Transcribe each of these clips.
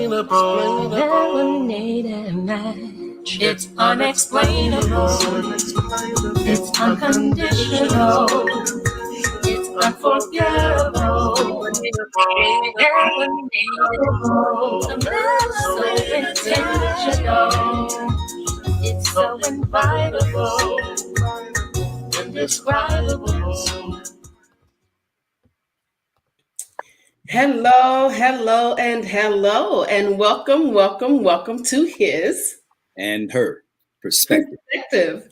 Lemonade and match. It's unexplainable. It's unconditional. It's unforgettable. Lemonade. Sometimes so intentional. It's so invitable. Indescribable. Hello, and welcome to His and Her Perspective.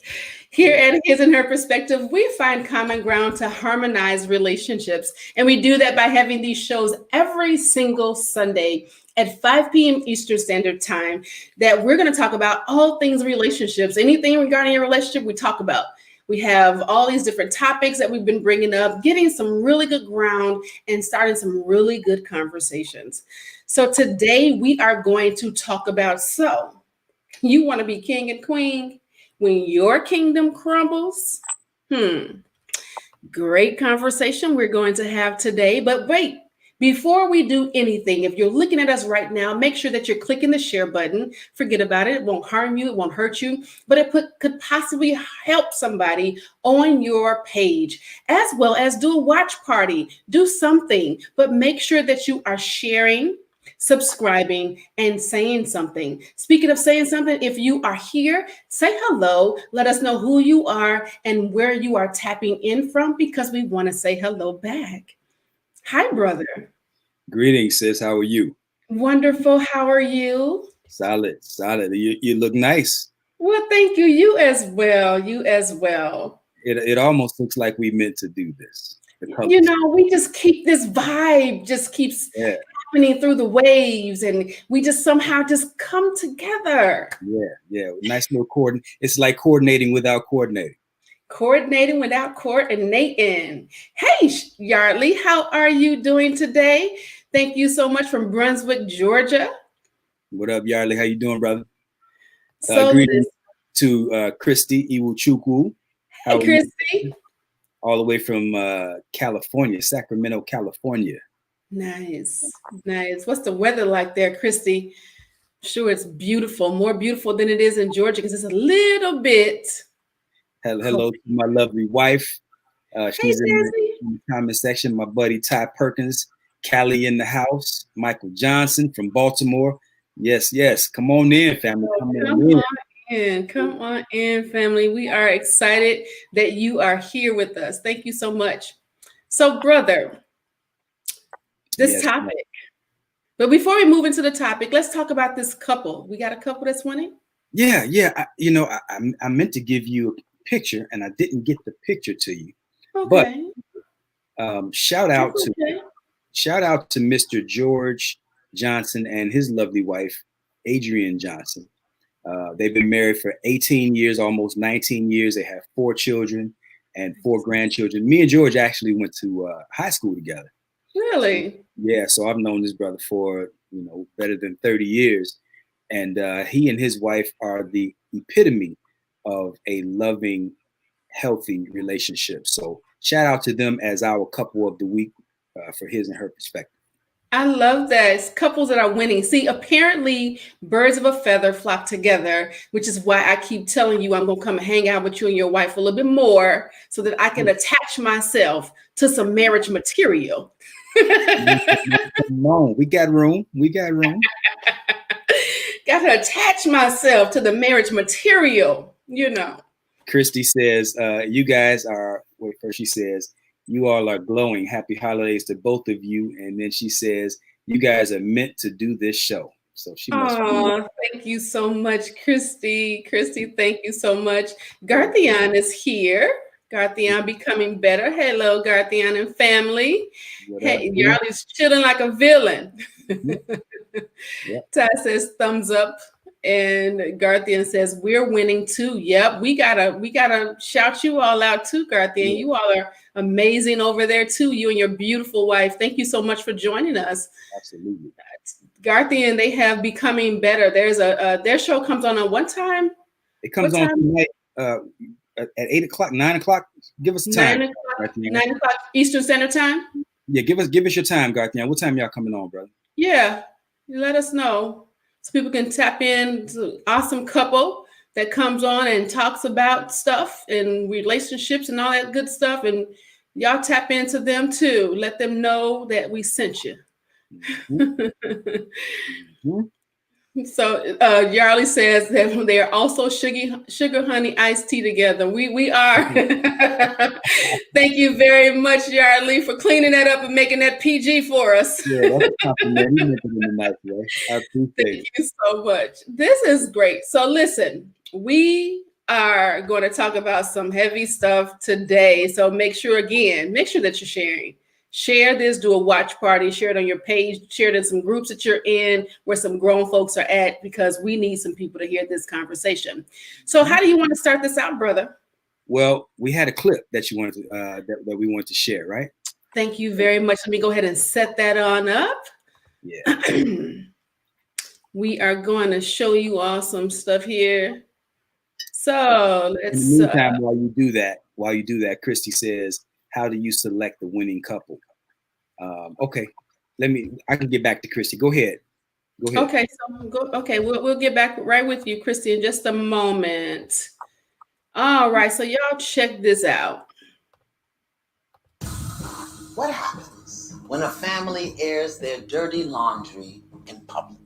Here at His and Her Perspective, we find common ground to harmonize relationships. And we do that by having these shows every single Sunday at 5 p.m. Eastern Standard Time that we're going to talk about all things relationships. Anything regarding your relationship, we talk about. We have all these different topics that we've been bringing up, getting some really good ground and starting some really good conversations. So today we are going to talk about, so you want to be king and queen when your kingdom crumbles? Great conversation we're going to have today. But wait, before we do anything, if you're looking at us right now, make sure that you're clicking the share button. Forget about it. It won't harm you. It won't hurt you, but it could possibly help somebody on your page, as well as do a watch party, do something, but make sure that you are sharing, subscribing, and saying something. Speaking of saying something, if you are here, say hello. Let us know who you are and where you are tapping in from, because we want to say hello back. Hi, brother. Greetings, sis. How are you? Wonderful. How are you? Solid. You look nice. Well, thank you. You as well. It almost looks like we meant to do this. You know, we just keep this vibe, just keeps happening through the waves, and we just somehow just come together. Yeah. Nice little coordinate. It's like coordinating without coordinating. Coordinating without coordinating. Hey, Yardley, how are you doing today? Thank you so much from Brunswick, Georgia. What up, Yardley? How you doing, brother? So greetings to Christy Iwuchukwu. Hey, Christy. All the way from California, Sacramento, California. Nice. What's the weather like there, Christy? Sure, it's beautiful, more beautiful than it is in Georgia because it's a little bit. Hello to my lovely wife. She's in the comment section. My buddy Ty Perkins, Callie in the house, Michael Johnson from Baltimore. Yes. Come on in, family. Come on in, family. We are excited that you are here with us. Thank you so much. So, brother, this topic. But before we move into the topic, let's talk about this couple. We got a couple that's winning? Yeah. I meant to give you picture and I didn't get the picture to you. Okay. But shout out to Mr. George Johnson and his lovely wife Adrienne Johnson. They've been married for 18 years, almost 19 years. They have 4 children and 4 grandchildren. Me and George actually went to high school together. Really? Yeah, so I've known this brother for better than 30 years, and he and his wife are the epitome of a loving, healthy relationship. So shout out to them as our couple of the week for His and Her Perspective. I love that. It's couples that are winning. See, apparently birds of a feather flock together, which is why I keep telling you I'm going to come and hang out with you and your wife a little bit more so that I can attach myself to some marriage material. Come on, we got room. Got to attach myself to the marriage material. Christy says, you guys are, first she says, you all are glowing. Happy holidays to both of you. And then she says, you guys are meant to do this show. So she must thank you so much, Christy. Christy, thank you so much. Garthian is here. Garthian becoming better. Hello, Garthian and family. Hey, y'all is chilling like a villain. Ty says thumbs up. And Garthian says, we're winning too. Yep, we gotta shout you all out too, Garthian. You all are amazing over there too, you and your beautiful wife. Thank you so much for joining us. Absolutely. Garthian, they have Becoming Better. There's their show comes on what time? It comes on tonight at 8 o'clock, 9 o'clock. Give us time. 9 o'clock Eastern Standard Time? Yeah, give us your time, Garthian. What time y'all coming on, brother? Yeah. You let us know so people can tap in to awesome couple that comes on and talks about stuff and relationships and all that good stuff. And y'all tap into them too. Let them know that we sent you. Mm-hmm. So Yarley says that they are also sugar honey iced tea together. We are. Thank you very much, Yarley, for cleaning that up and making that PG for us. Yeah, that's a compliment. He meant it in a nice way. I appreciate Thank it. you so much. This is great. So listen, we are going to talk about some heavy stuff today. So make sure that you're sharing. Share this, do a watch party, share it on your page, share it in some groups that you're in where some grown folks are at, because we need some people to hear this conversation. So how do you want to start this out, brother? Well, we had a clip that you wanted to that we wanted to share, right? Thank you very much. Let me go ahead and set that on up. Yeah. We are going to show you all some stuff here. So let's. In the meantime, while you do that, Christy says, "How do you select the winning couple?" Okay, I can get back to Christy. Go ahead. Okay, we'll get back right with you, Christy, in just a moment. All right, so y'all check this out. What happens when a family airs their dirty laundry in public?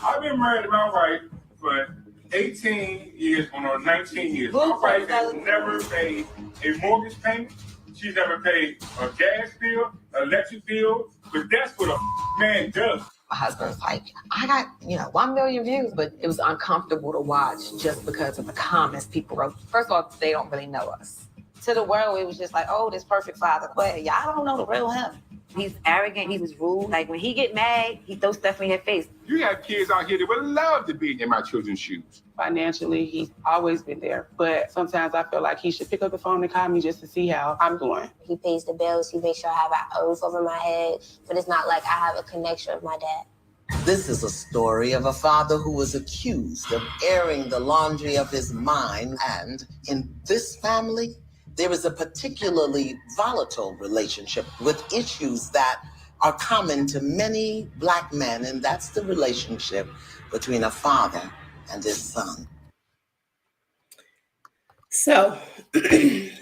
I've been married to my wife for 18 years, or 19 years. My wife has never paid a mortgage payment. She's never paid a gas bill, electric bill, but that's what a man does. My husband's like, I got, 1 million views, but it was uncomfortable to watch just because of the comments people wrote. First of all, they don't really know us. To the world, it was just like, oh, this perfect father. But y'all don't know the real him. He's arrogant. He was rude. Like, when he get mad, he throws stuff in your face. You have kids out here that would love to be in my children's shoes. Financially, he's always been there. But sometimes I feel like he should pick up the phone and call me just to see how I'm doing. He pays the bills. He makes sure I have a roof over my head. But it's not like I have a connection with my dad. This is a story of a father who was accused of airing the laundry of his mind. And in this family, there is a particularly volatile relationship with issues that are common to many Black men, and that's the relationship between a father and his son. So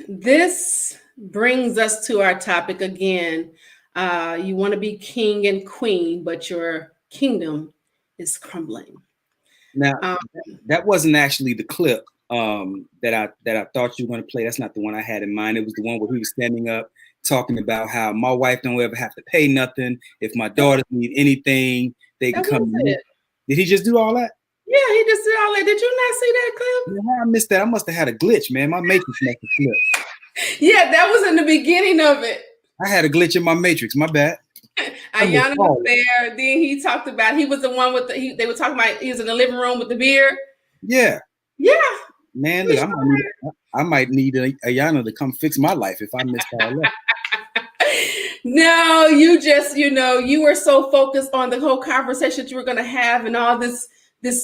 this brings us to our topic again. You want to be king and queen, but your kingdom is crumbling. Now, that wasn't actually the clip that I thought you were going to play. That's not the one I had in mind. It was the one where he was standing up talking about how my wife don't ever have to pay nothing. If my daughters need anything, they can come to me. Did he just do all that? Yeah, he just did all that. Did you not see that clip? Yeah, I missed that. I must have had a glitch, man. My matrix must have flipped. Yeah, that was in the beginning of it. I had a glitch in my matrix. My bad. Ayana was there. Then he talked about, he was the one with they were talking about, he was in the living room with the beer. Yeah. Yeah. Man, look, I might need Ayana to come fix my life if I missed all that. No, you just, you were so focused on the whole conversation that you were going to have and all this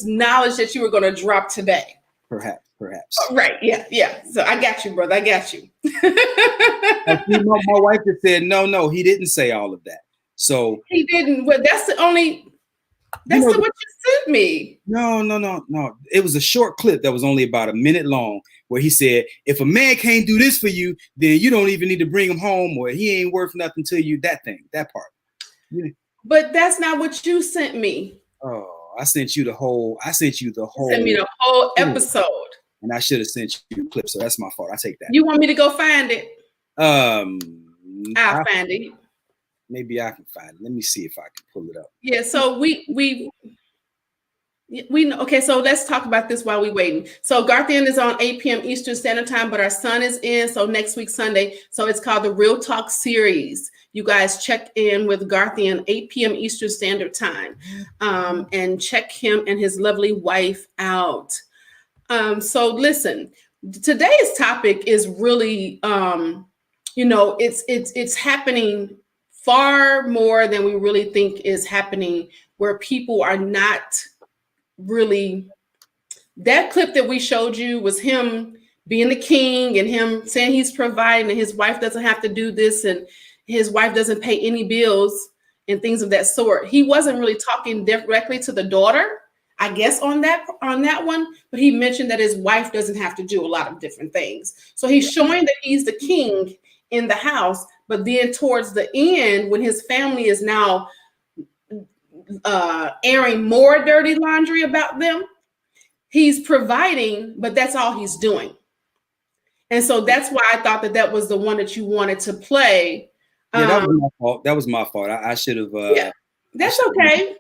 knowledge that you were going to drop today. Perhaps. Oh, right. Yeah. So I got you, brother. I got you. My wife just said, no, he didn't say all of that. So he didn't. Well, that's what you sent me. No. It was a short clip that was only about a minute long where he said, if a man can't do this for you, then you don't even need to bring him home, or he ain't worth nothing to you. That part. Yeah. But that's not what you sent me. Oh, I sent you the whole. Sent me the whole episode. And I should have sent you a clip, so that's my fault. I take that. You want me to go find it? I'll find it. Maybe I can find it. Let me see if I can pull it up. Yeah, so we okay, so let's talk about this while we're waiting. So Garthian is on 8 p.m. Eastern Standard Time, but our son is in, so next week, Sunday. So it's called the Real Talk series. You guys check in with Garthian 8 p.m. Eastern Standard Time, and check him and his lovely wife out. So listen, today's topic is really, it's happening far more than we really think is happening, where people are not really. That clip that we showed you was him being the king and him saying he's providing and his wife doesn't have to do this and his wife doesn't pay any bills. and things of that sort. He wasn't really talking directly to the daughter, I guess, on that one, but he mentioned that his wife doesn't have to do a lot of different things. So he's showing that he's the king in the house, but then towards the end, when his family is now airing more dirty laundry about them, he's providing, but that's all he's doing. And so that's why I thought that was the one that you wanted to play. Yeah, that was my fault. That was my fault. I should have. Yeah, that's okay.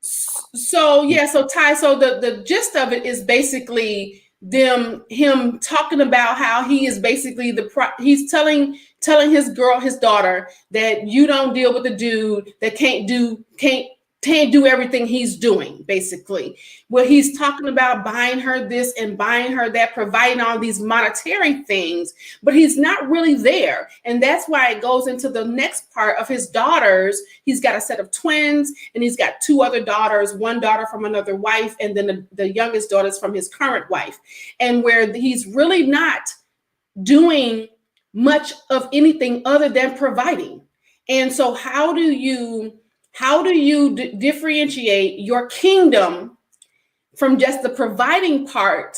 So Ty, so the gist of it is basically him talking about how he is basically he's telling his daughter that you don't deal with the dude that can't do everything he's doing, basically. Where he's talking about buying her this and buying her that, providing all these monetary things, but he's not really there. And that's why it goes into the next part of his daughters. He's got a set of twins, and he's got 2 other daughters, one daughter from another wife, and then the youngest daughter's from his current wife. And where he's really not doing much of anything other than providing. And so how do you differentiate your kingdom from just the providing part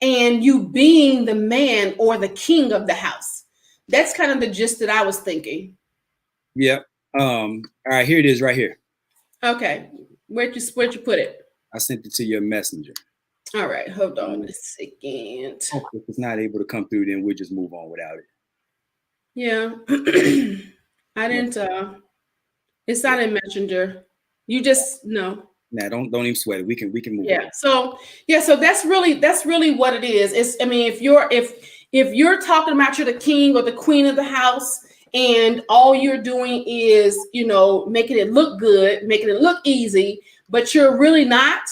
and you being the man or the king of the house? That's kind of the gist that I was thinking. Yep. All right, here it is right here. Okay. Where'd you put it? I sent it to your messenger. All right, hold on a second. If it's not able to come through, then we'll just move on without it. Yeah. I didn't it's not in Messenger. You just no. Nah, don't even sweat it. We can move. Yeah. On. So that's really what it is. It's, I mean, if you're talking about you're the king or the queen of the house, and all you're doing is, making it look good, making it look easy, but you're really not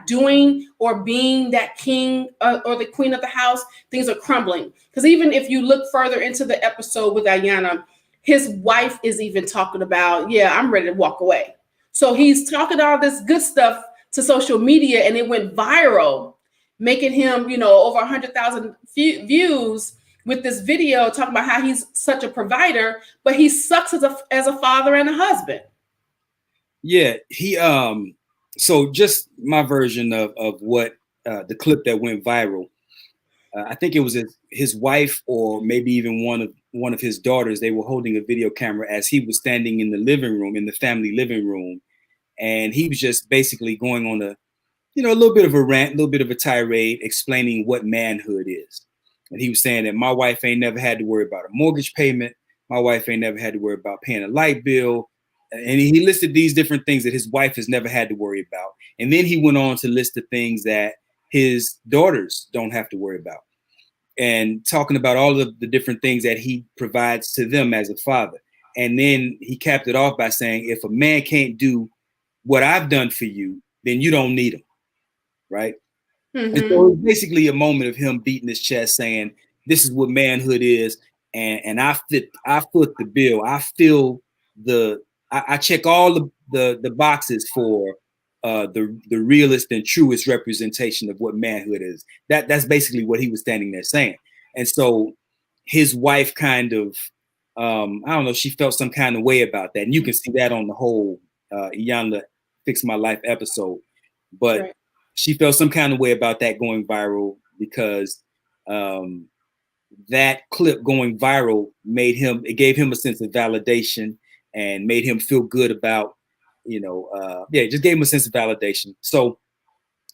doing or being that king or the queen of the house, things are crumbling. Because even if you look further into the episode with Ayanna, his wife is even talking about, I'm ready to walk away. So he's talking all this good stuff to social media, and it went viral, making him, over 100,000 views with this video talking about how he's such a provider, but he sucks as a father and a husband. Yeah, he so just my version of what the clip that went viral. I think it was his wife or maybe even one of his daughters. They were holding a video camera as he was standing in the living room, in the family living room. And he was just basically going on a little bit of a rant, a little bit of a tirade, explaining what manhood is. And he was saying that my wife ain't never had to worry about a mortgage payment. My wife ain't never had to worry about paying a light bill. And he listed these different things that his wife has never had to worry about. And then he went on to list the things that his daughters don't have to worry about, and talking about all of the different things that he provides to them as a father. And then he capped it off by saying, if a man can't do what I've done for you, then you don't need him. Right. Mm-hmm. And so it was basically a moment of him beating his chest saying, this is what manhood is. And I foot the bill. I check all the boxes for the realest and truest representation of what manhood is. That's basically what he was standing there saying. And so his wife kind of, I don't know, she felt some kind of way about that. And you can see that on the whole Iyanla Fix My Life episode. But right. She felt some kind of way about that going viral because that clip going viral gave him a sense of validation and made him feel good about, just gave him a sense of validation. So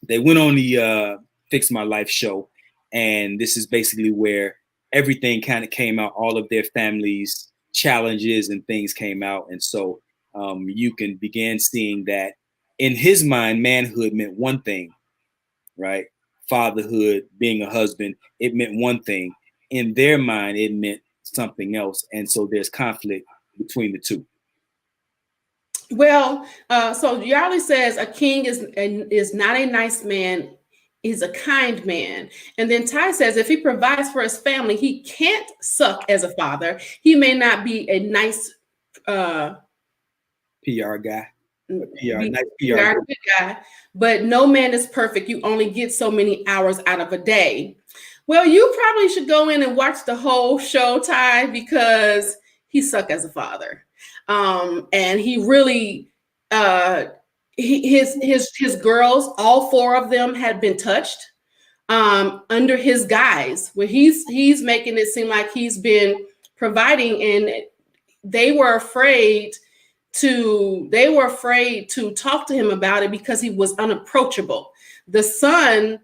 they went on the Fix My Life show, and this is basically where everything kind of came out. All of their families' challenges and things came out. And so you can begin seeing that in his mind, manhood meant one thing, right? Fatherhood, being a husband, it meant one thing. In their mind, it meant something else. And so there's conflict between the two. Well, so Yarly says a king is not a nice man, he's a kind man. And then Ty says if he provides for his family, he can't suck as a father. He may not be a nice PR guy. Nice PR guy, but no man is perfect. You only get so many hours out of a day. Well, you probably should go in and watch the whole show, Ty, because he sucked as a father. And he really, his girls, all 4 of them had been touched under his guise, where he's making it seem like he's been providing, and they were afraid to talk to him about it because he was unapproachable. The son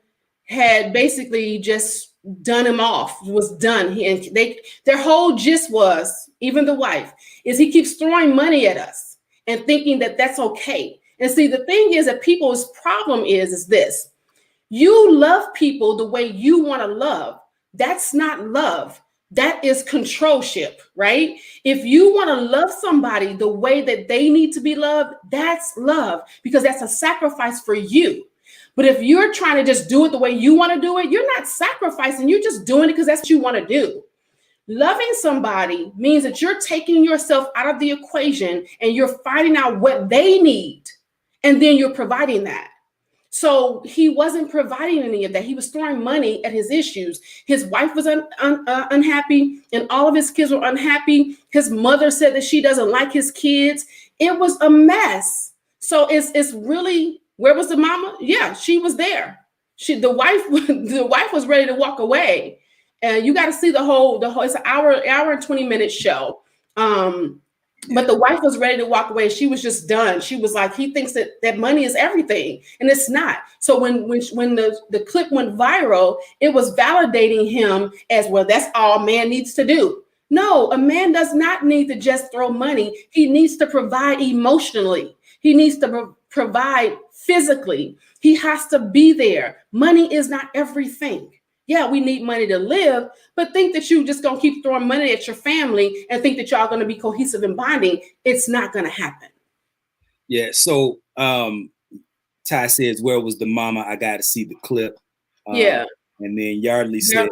had basically just done him off, was done. Their whole gist was, even the wife, is he keeps throwing money at us and thinking that that's okay. And see, the thing is that people's problem is this: you love people the way you want to love. That's not love. That is controlship, right? If you want to love somebody the way that they need to be loved, that's love, because that's a sacrifice for you. But if you're trying to just do it the way you want to do it, you're not sacrificing. You're just doing it because that's what you want to do. Loving somebody means that you're taking yourself out of the equation and you're finding out what they need, and then you're providing that. So he wasn't providing any of that. He was throwing money at his issues. His wife was unhappy, and all of his kids were unhappy. His mother said that she doesn't like his kids. It was a mess. So it's really, where was the mama? Yeah, she was there. The wife was ready to walk away. And you got to see the whole. It's an hour and 20-minute show. But the wife was ready to walk away. She was just done. She was like, he thinks that money is everything, and it's not. So when the clip went viral, it was validating him as, well, that's all a man needs to do. No, a man does not need to just throw money. He needs to provide emotionally. He needs to provide physically. He has to be there. Money is not everything. Yeah, we need money to live, but think that you just gonna keep throwing money at your family and think that y'all gonna be cohesive and bonding. It's not gonna happen. Yeah. So Ty says, where was the mama? I got to see the clip. Yeah. And then Yardley said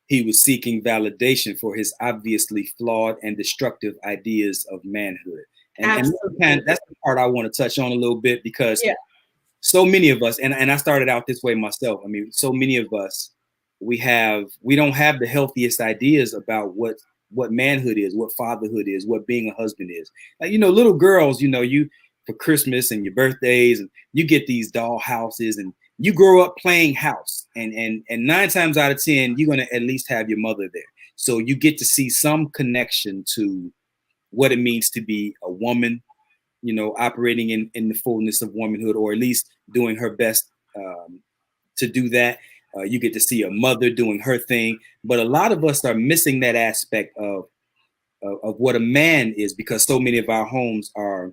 he was seeking validation for his obviously flawed and destructive ideas of manhood. And that's the part I want to touch on a little bit, because so many of us, and I started out this way myself. I mean, so many of us, we don't have the healthiest ideas about what manhood is, what fatherhood is, what being a husband is. Like, little girls, you for Christmas and your birthdays, and you get these doll houses, and you grow up playing house, and 9 times out of 10, you're gonna at least have your mother there. So you get to see some connection to what it means to be a woman, operating in the fullness of womanhood, or at least doing her best to do that. You get to see a mother doing her thing, but a lot of us are missing that aspect of what a man is, because so many of our homes are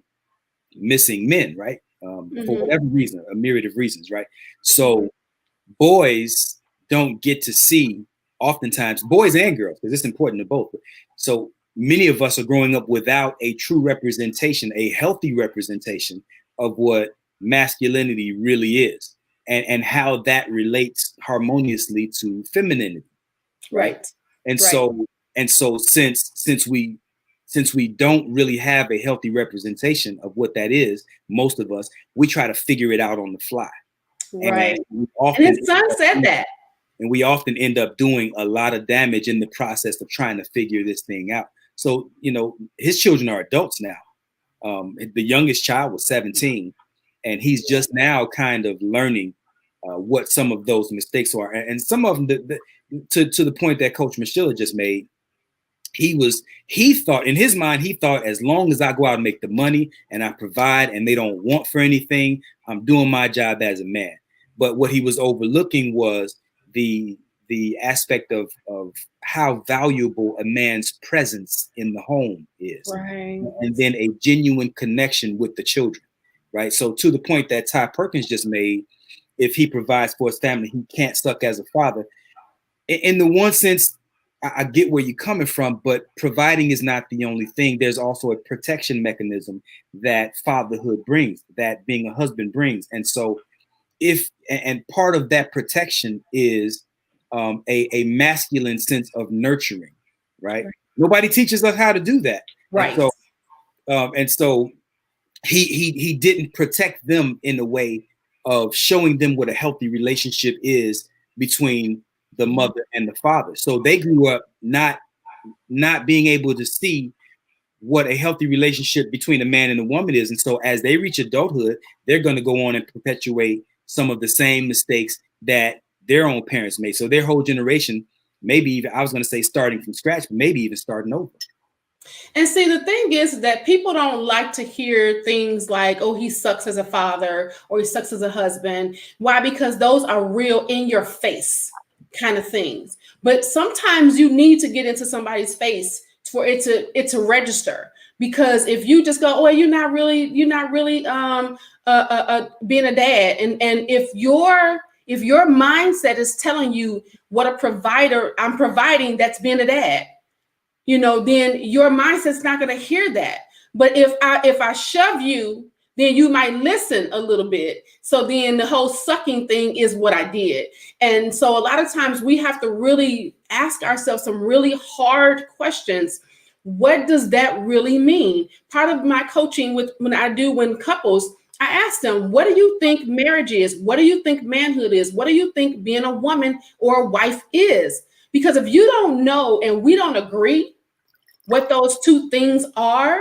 missing men, right? For whatever reason, a myriad of reasons, right? So boys don't get to see, oftentimes, boys and girls, because it's important to both. So many of us are growing up without a true representation, a healthy representation of what masculinity really is, and how that relates harmoniously to femininity. Right. And so since we don't really have a healthy representation of what that is, most of us, we try to figure it out on the fly. Right. And his son said that. And we often end up doing a lot of damage in the process of trying to figure this thing out. So, his children are adults now. The youngest child was 17, and he's just now kind of learning what some of those mistakes are. And some of them, to the point that Coach Michela just made, he thought, in his mind, as long as I go out and make the money and I provide and they don't want for anything, I'm doing my job as a man. But what he was overlooking was the aspect of how valuable a man's presence in the home is, right, and then a genuine connection with the children, right? So to the point that Ty Perkins just made, if he provides for his family, he can't suck as a father. In the one sense, I get where you're coming from, but providing is not the only thing. There's also a protection mechanism that fatherhood brings, that being a husband brings. And so and part of that protection is a masculine sense of nurturing, right? Nobody teaches us how to do that. Right. And so he didn't protect them in a way of showing them what a healthy relationship is between the mother and the father. So they grew up not being able to see what a healthy relationship between a man and a woman is. And so as they reach adulthood, they're going to go on and perpetuate some of the same mistakes that their own parents made. So their whole generation, maybe even, I was going to say starting from scratch, but maybe even starting over. And see, the thing is that people don't like to hear things like, oh, he sucks as a father or he sucks as a husband. Why? Because those are real in your face kind of things. But sometimes you need to get into somebody's face for it to register. Because if you just go, oh, you're not really being a dad. And if your mindset is telling you what a provider I'm providing, that's being a dad, then your mindset's not going to hear that. But if I shove you, then you might listen a little bit. So then the whole sucking thing is what I did. And so a lot of times we have to really ask ourselves some really hard questions. What does that really mean? Part of my coaching when couples, I ask them, what do you think marriage is? What do you think manhood is? What do you think being a woman or a wife is? Because if you don't know and we don't agree what those two things are,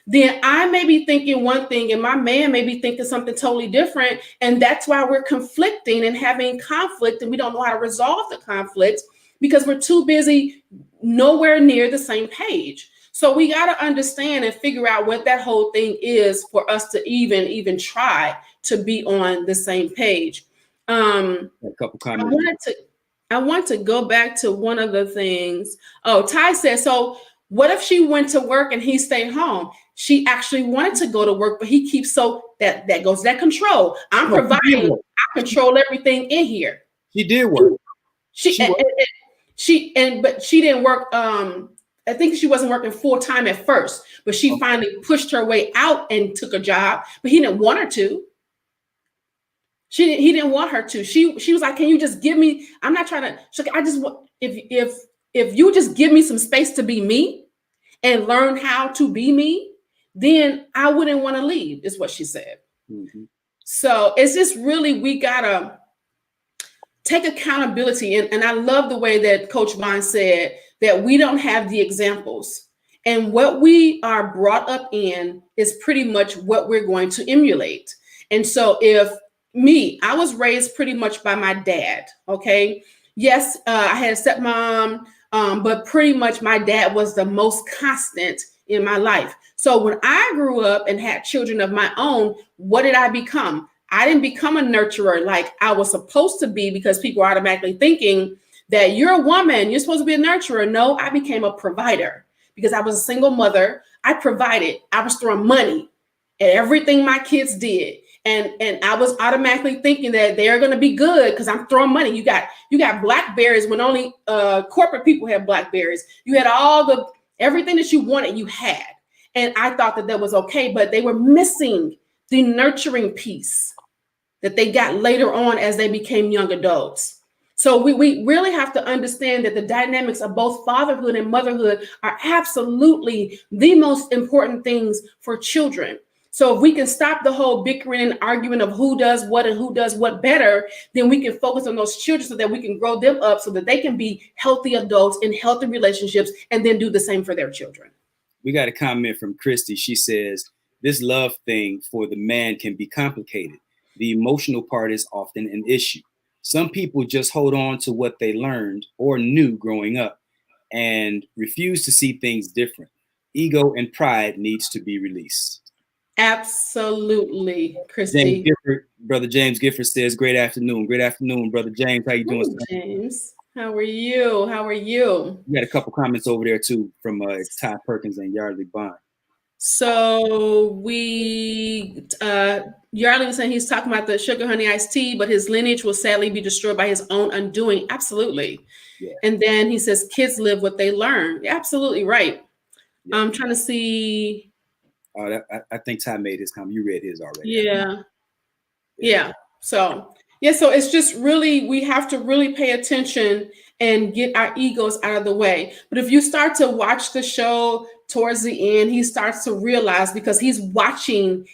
then I may be thinking one thing and my man may be thinking something totally different. And that's why we're conflicting and having conflict, and we don't know how to resolve the conflict because we're too busy nowhere near the same page. So we got to understand and figure out what that whole thing is for us to even try to be on the same page. A couple comments. I want to go back to one of the things. Oh, Ty said, so what if she went to work and he stayed home? She actually wanted to go to work, but he keeps that goes to that control. I'm providing, I control everything in here. She did work. But she didn't work. I think she wasn't working full time at first, but she finally pushed her way out and took a job, but he didn't want her to. He didn't want her to. She was like, can you just give me, I'm not trying to, I just want, if you just give me some space to be me and learn how to be me, then I wouldn't want to leave, is what she said. Mm-hmm. So it's just really, we gotta take accountability. And I love the way that Coach Vaun said that we don't have the examples. And what we are brought up in is pretty much what we're going to emulate. And so I was raised pretty much by my dad, okay? Yes, I had a stepmom, but pretty much my dad was the most constant in my life. So when I grew up and had children of my own, what did I become? I didn't become a nurturer like I was supposed to be, because people are automatically thinking that you're a woman, you're supposed to be a nurturer. No, I became a provider because I was a single mother. I provided. I was throwing money at everything my kids did. And I was automatically thinking that they're going to be good because I'm throwing money. You got Blackberries when only corporate people had Blackberries. You had everything that you wanted, you had. And I thought that was okay, but they were missing the nurturing piece that they got later on as they became young adults. So we really have to understand that the dynamics of both fatherhood and motherhood are absolutely the most important things for children. So if we can stop the whole bickering and arguing of who does what and who does what better, then we can focus on those children so that we can grow them up so that they can be healthy adults in healthy relationships and then do the same for their children. We got a comment from Christy. She says, this love thing for the man can be complicated. The emotional part is often an issue. Some people just hold on to what they learned or knew growing up and refuse to see things different. Ego and pride needs to be released. Absolutely, Christy. Brother James Gifford says, great afternoon. Great afternoon, Brother James. How you doing? James, how are you? We got a couple comments over there too from Ty Perkins and Yardley Bond. So Yardley was saying he's talking about the sugar honey iced tea, but his lineage will sadly be destroyed by his own undoing. Absolutely. Yeah. And then he says kids live what they learn. Absolutely right. Yeah. I'm trying to see. I think Ty made his comment. You read his already. Yeah. So it's just really, we have to really pay attention and get our egos out of the way. But if you start to watch the show towards the end, he starts to realize, because he's watching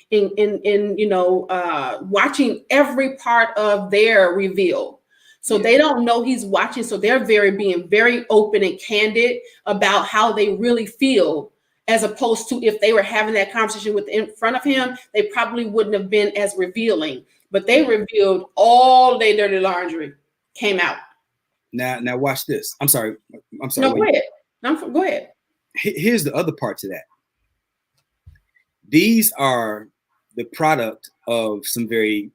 watching every part of their reveal. So they don't know he's watching. So they're being very open and candid about how they really feel as opposed to if they were having that conversation with in front of him, they probably wouldn't have been as revealing. But they revealed all their dirty laundry, came out. Now watch this. I'm sorry. No, go ahead. Go ahead. Here's the other part to that. These are the product of some very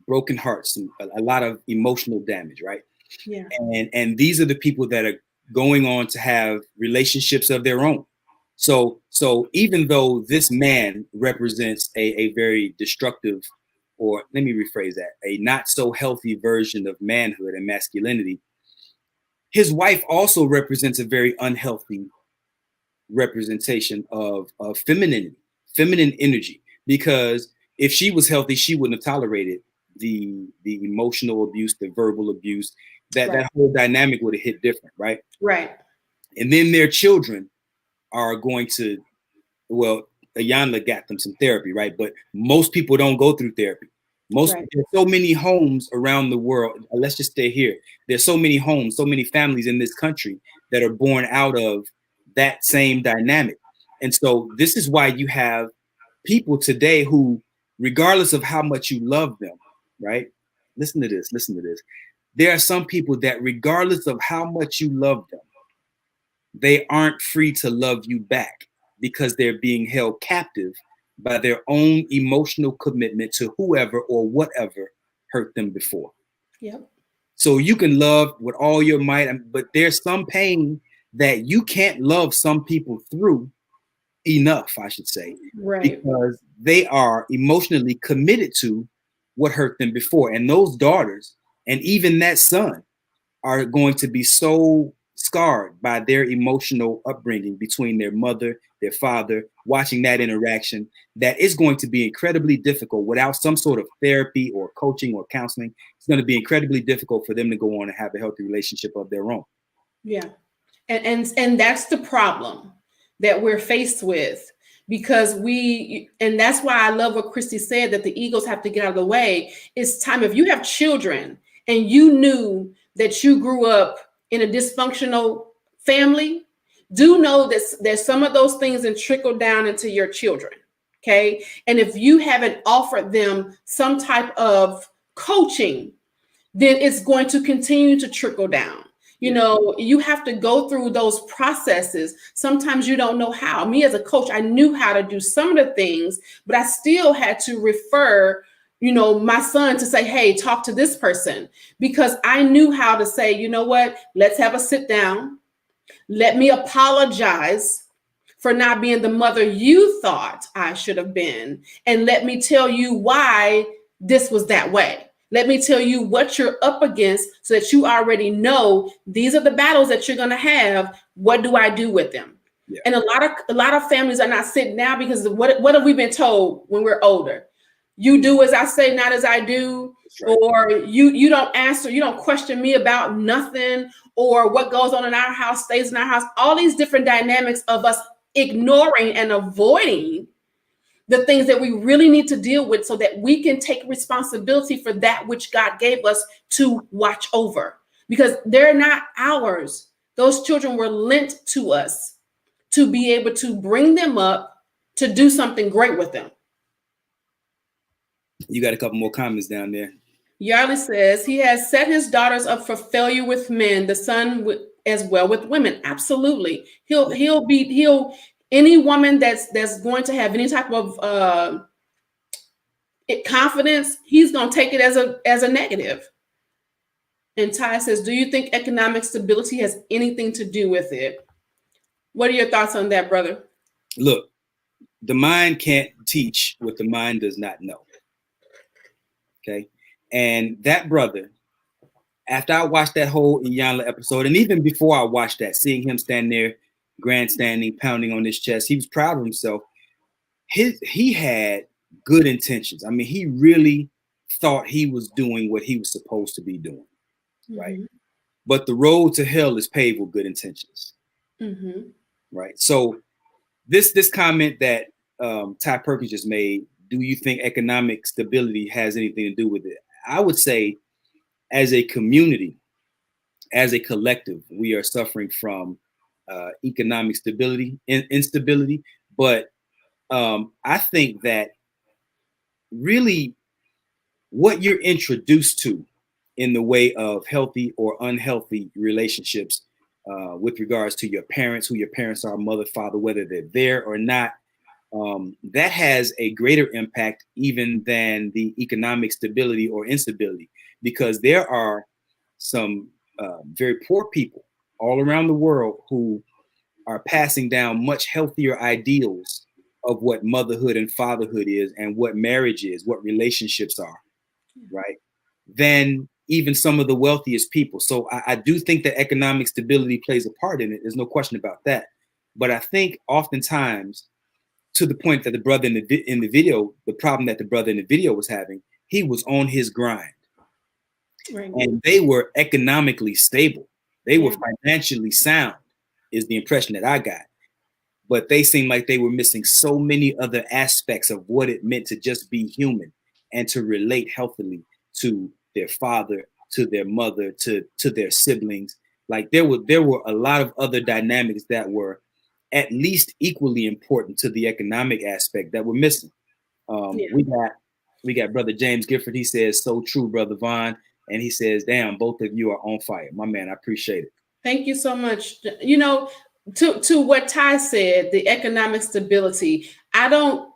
broken hearts, a lot of emotional damage, right? Yeah. And these are the people that are going on to have relationships of their own. So even though this man represents a very destructive, or let me rephrase that, a not so healthy version of manhood and masculinity, his wife also represents a very unhealthy representation of feminine energy. Because if she was healthy, she wouldn't have tolerated the emotional abuse, the verbal abuse. That whole dynamic would have hit different, right? Right. And then their children are going to, well, Ayanla got them some therapy, right? But most people don't go through therapy. There's so many homes around the world. Let's just stay here. There's so many homes, so many families in this country that are born out of that same dynamic. And so this is why you have people today who, regardless of how much you love them, right? Listen to this. There are some people that, regardless of how much you love them, they aren't free to love you back because they're being held captive by their own emotional commitment to whoever or whatever hurt them before. Yep. So you can love with all your might, but there's some pain that you can't love some people through enough, I should say, because they are emotionally committed to what hurt them before. And those daughters, and even that son, are going to be so scarred by their emotional upbringing between their mother, their father, watching that interaction, that is going to be incredibly difficult without some sort of therapy or coaching or counseling. It's going to be incredibly difficult for them to go on and have a healthy relationship of their own. Yeah. And that's the problem that we're faced with, because and that's why I love what Christy said, that the egos have to get out of the way. It's time, if you have children and you knew that you grew up in a dysfunctional family, do know that there's some of those things that trickle down into your children. Okay. And if you haven't offered them some type of coaching, then it's going to continue to trickle down. You know, you have to go through those processes. Sometimes you don't know how. Me as a coach, I knew how to do some of the things, but I still had to refer, you know, my son to say, hey, talk to this person, because I knew how to say, you know what, let's have a sit down. Let me apologize for not being the mother you thought I should have been. And let me tell you why this was that way. Let me tell you what you're up against so that you already know these are the battles that you're going to have. What do I do with them? Yeah. And a lot of families are not sitting down because what have we been told when we're older? You do as I say, not as I do. Right. Or you don't answer, you don't question me about nothing, or what goes on in our house stays in our house. All these different dynamics of us ignoring and avoiding the things that we really need to deal with so that we can take responsibility for that which God gave us to watch over, because they're not ours. Those children were lent to us to be able to bring them up to do something great with them. You got a couple more comments down there. Yarley says he has set his daughters up for failure with men, the son as well with women. Absolutely. He'll any woman that's going to have any type of confidence, he's going to take it as a negative. And Ty says, do you think economic stability has anything to do with it? What are your thoughts on that, brother? Look, the mind can't teach what the mind does not know. Okay. And that brother, after I watched that whole Iyanla episode, and even before I watched that, seeing him stand there, grandstanding, pounding on his chest, he was proud of himself. He had good intentions. I mean, he really thought he was doing what he was supposed to be doing, right? Mm-hmm. But the road to hell is paved with good intentions, mm-hmm. right? So this comment that Ty Perkins just made, do you think economic stability has anything to do with it? I would say, as a community, as a collective, we are suffering from economic stability and instability. But I think that really what you're introduced to in the way of healthy or unhealthy relationships with regards to your parents, who your parents are, mother, father, whether they're there or not, that has a greater impact even than the economic stability or instability, because there are some very poor people all around the world who are passing down much healthier ideals of what motherhood and fatherhood is and what marriage is, what relationships are, right? Than even some of the wealthiest people. So I do think that economic stability plays a part in it. There's no question about that. But I think oftentimes, to the point that the brother in the video, the problem that the brother in the video was having, he was on his grind. Right. And they were economically stable. They were financially sound, is the impression that I got. But they seemed like they were missing so many other aspects of what it meant to just be human and to relate healthily to their father, to their mother, to their siblings. Like there were a lot of other dynamics that were at least equally important to the economic aspect that were missing. We got Brother James Gifford. He says, "So true, Brother Vaun." And he says, "Damn, both of you are on fire." My man, I appreciate it. Thank you so much. You know, to what Ty said, the economic stability, I don't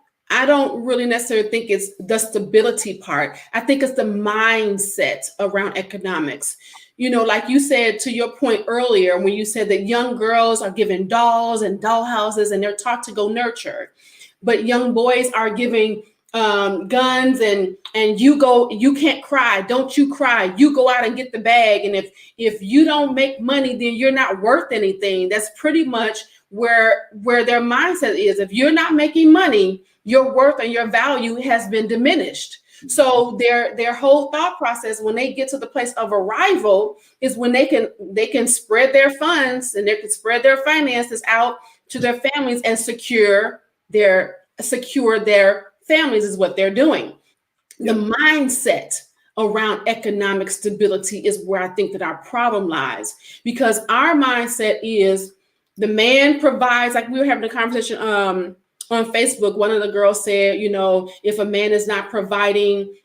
really necessarily think it's the stability part. I think it's the mindset around economics. You know, like you said, to your point earlier, when you said that young girls are given dolls and dollhouses and they're taught to go nurture, but young boys are giving guns and you can't cry, don't you cry, you go out and get the bag, and if you don't make money, then you're not worth anything. That's pretty much where their mindset is. If you're not making money, your worth and your value has been diminished. So their whole thought process when they get to the place of arrival is when they can spread their funds and they can spread their finances out to their families and secure their families is what they're doing. Yep. The mindset around economic stability is where I think that our problem lies, because our mindset is the man provides. Like we were having a conversation on Facebook. One of the girls said, you know, if a man is not providing,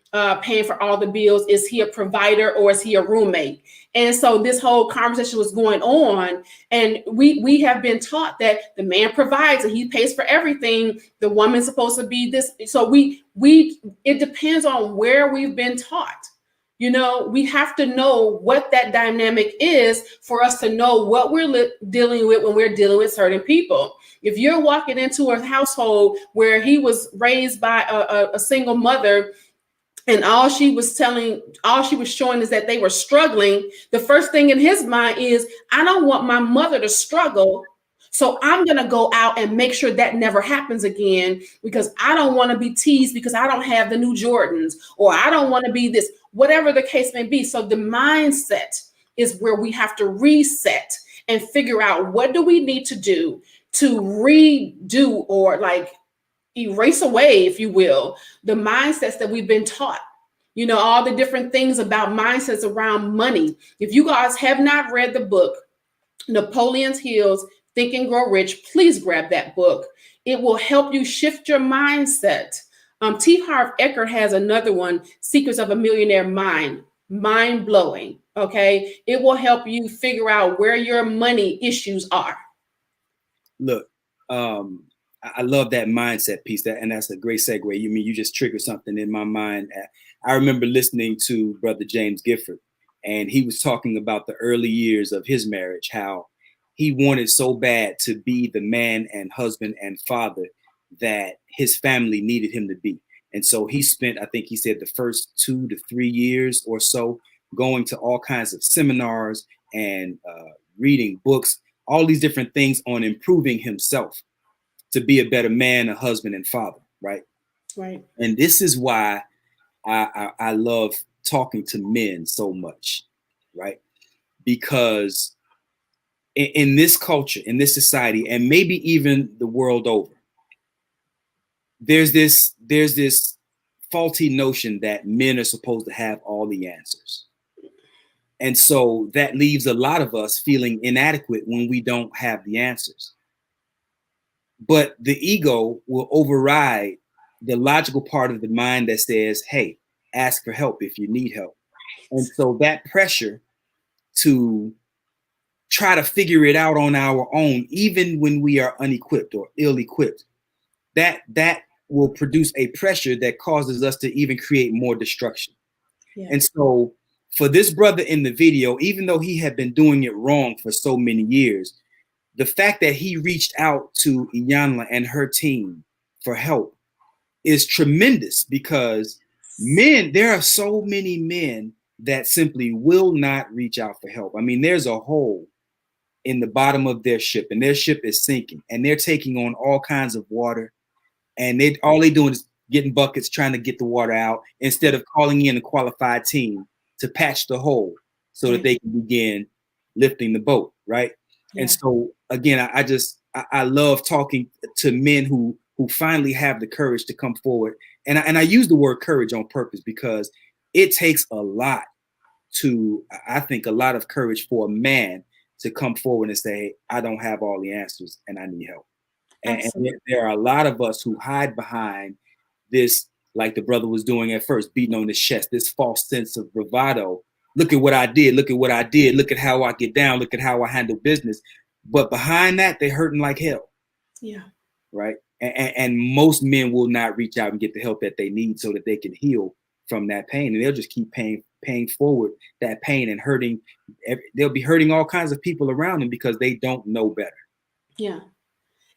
paying for all the bills, is he a provider or is he a roommate? And so this whole conversation was going on, and we have been taught that the man provides and he pays for everything. The woman's supposed to be this. So it depends on where we've been taught. You know, we have to know what that dynamic is for us to know what we're dealing with when we're dealing with certain people. If you're walking into a household where he was raised by a single mother, and all she was showing is that they were struggling, the first thing in his mind is, I don't want my mother to struggle, so I'm going to go out and make sure that never happens again, because I don't want to be teased because I don't have the new Jordans, or I don't want to be this, whatever the case may be. So the mindset is where we have to reset and figure out, what do we need to do to redo or like erase away, if you will, the mindsets that we've been taught. You know, all the different things about mindsets around money. If you guys have not read the book, Napoleon Hill's Think and Grow Rich, please grab that book. It will help you shift your mindset. T. Harv Eker has another one, Secrets of a Millionaire Mind. Mind blowing. Okay. It will help you figure out where your money issues are. Look, I love that mindset piece, and that's a great segue. You just triggered something in my mind. I remember listening to Brother James Gifford, and he was talking about the early years of his marriage, how he wanted so bad to be the man and husband and father that his family needed him to be. And so he spent, I think he said, the first 2 to 3 years or so going to all kinds of seminars and reading books, all these different things on improving himself to be a better man, a husband, and father, right? Right. And this is why I love talking to men so much, right? Because in this culture, in this society, and maybe even the world over, there's this faulty notion that men are supposed to have all the answers. And so that leaves a lot of us feeling inadequate when we don't have the answers. But the ego will override the logical part of the mind that says, hey, ask for help if you need help. And so that pressure to try to figure it out on our own, even when we are unequipped or ill-equipped, that will produce a pressure that causes us to even create more destruction. Yeah. And so for this brother in the video, even though he had been doing it wrong for so many years, the fact that he reached out to Iyanla and her team for help is tremendous, because there are so many men that simply will not reach out for help. I mean, there's a hole in the bottom of their ship, and their ship is sinking, and they're taking on all kinds of water, and all they're doing is getting buckets, trying to get the water out, instead of calling in a qualified team to patch the hole so that they can begin lifting the boat, right? Yeah. And so again, I love talking to men who finally have the courage to come forward. And I use the word courage on purpose, because it takes a lot of courage for a man to come forward and say, hey, I don't have all the answers and I need help. And there are a lot of us who hide behind this, like the brother was doing at first, beating on his chest, this false sense of bravado. Look at what I did. Look at what I did. Look at how I get down. Look at how I handle business. But behind that, they're hurting like hell. Yeah. Right. And most men will not reach out and get the help that they need so that they can heal from that pain. And they'll just keep paying forward that pain and hurting. They'll be hurting all kinds of people around them because they don't know better. Yeah.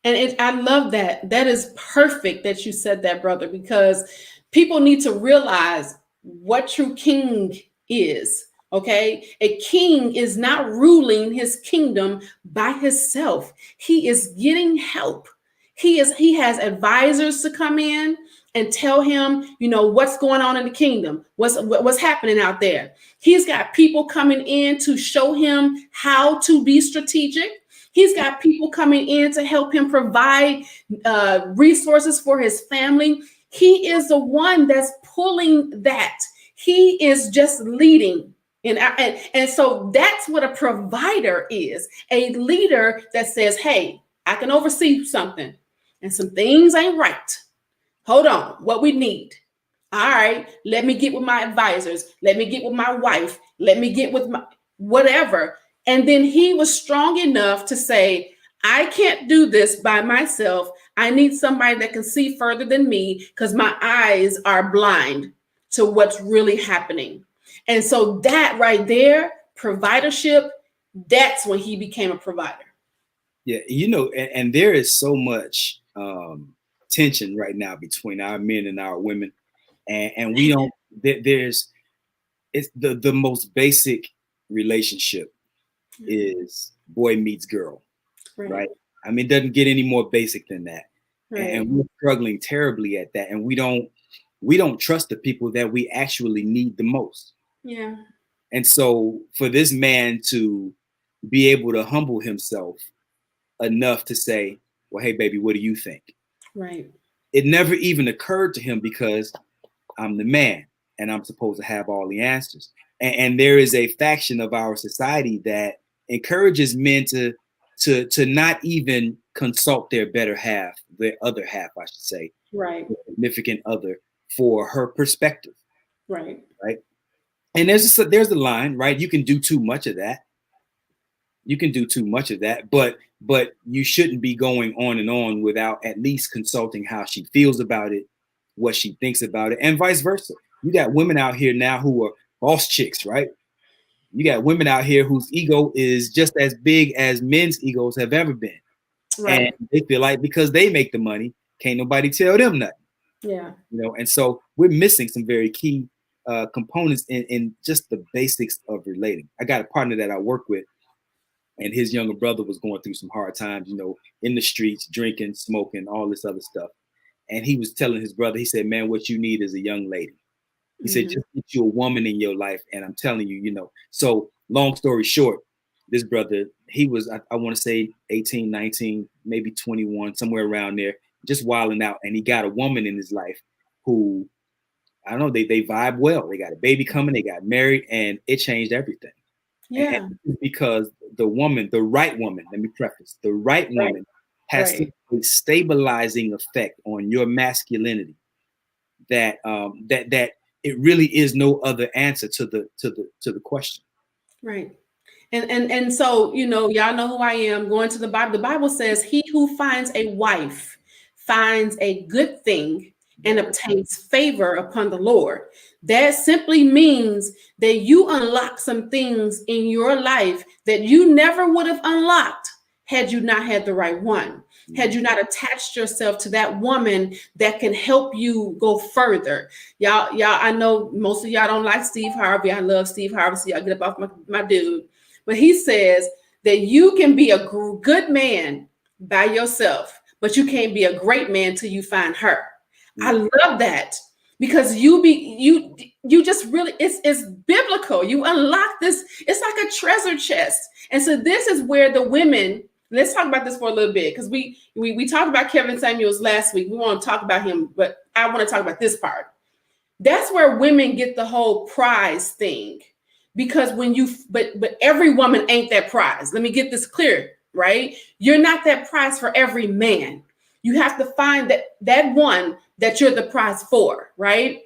And I love that. That is perfect that you said that, brother, because people need to realize what true king is. Okay. A king is not ruling his kingdom by himself. He is getting help. He has advisors to come in and tell him, what's going on in the kingdom, what's happening out there. He's got people coming in to show him how to be strategic. He's got people coming in to help him provide resources for his family. He is the one that's pulling that. He is just leading. And so that's what a provider is, a leader that says, hey, I can oversee something and some things ain't right. Hold on, what we need. All right, let me get with my advisors. Let me get with my wife. Let me get with my whatever. And then he was strong enough to say, I can't do this by myself. I need somebody that can see further than me because my eyes are blind to what's really happening. And so that right there, providership, that's when he became a provider. Yeah, and there is so much tension right now between our men and our women. And we don't, it's the most basic relationship is boy meets girl, right? I mean, it doesn't get any more basic than that. Right. And we're struggling terribly at that. And we don't trust the people that we actually need the most. Yeah. And so for this man to be able to humble himself enough to say, well, hey, baby, what do you think? Right. It never even occurred to him because I'm the man and I'm supposed to have all the answers. And there is a faction of our society that encourages men to not even consult their better half, their other half, I should say, right, significant other, for her perspective. Right. Right. And there's a line, right? You can do too much of that. You can do too much of that, but you shouldn't be going on and on without at least consulting how she feels about it, what she thinks about it, and vice versa. You got women out here now who are boss chicks, right? You got women out here whose ego is just as big as men's egos have ever been. Right. And they feel like because they make the money, can't nobody tell them nothing. Yeah. And so we're missing some very key components in just the basics of relating. I got a partner that I work with, and his younger brother was going through some hard times, in the streets, drinking, smoking, all this other stuff. And he was telling his brother, he said, man, what you need is a young lady. He said, just get you a woman in your life. And I'm telling you, so long story short, this brother, he was, I want to say 18, 19, maybe 21, somewhere around there, just wilding out. And he got a woman in his life who, I don't know, they vibe well. They got a baby coming, they got married, and it changed everything. Yeah. And because the woman, the right woman, let me preface, the right woman has a stabilizing effect on your masculinity that that it really is no other answer to the question. Right. And so, you know, y'all know who I am. Going to the Bible. The Bible says, he who finds a wife finds a good thing and obtains favor upon the Lord. That simply means that you unlock some things in your life that you never would have unlocked had you not had the right one. Had you not attached yourself to that woman that can help you go further. Y'all, I know most of y'all don't like Steve Harvey. I love Steve Harvey, so y'all get up off my dude. But he says that you can be a good man by yourself, but you can't be a great man till you find her. I love that, because you just really, it's biblical. You unlock this. It's like a treasure chest. And so this is where the women, let's talk about this for a little bit, because we talked about Kevin Samuels last week. We want to talk about him, but I want to talk about this part. That's where women get the whole prize thing. Because when you, but every woman ain't that prize. Let me get this clear, right? You're not that prize for every man. You have to find that one that you're the prize for, right?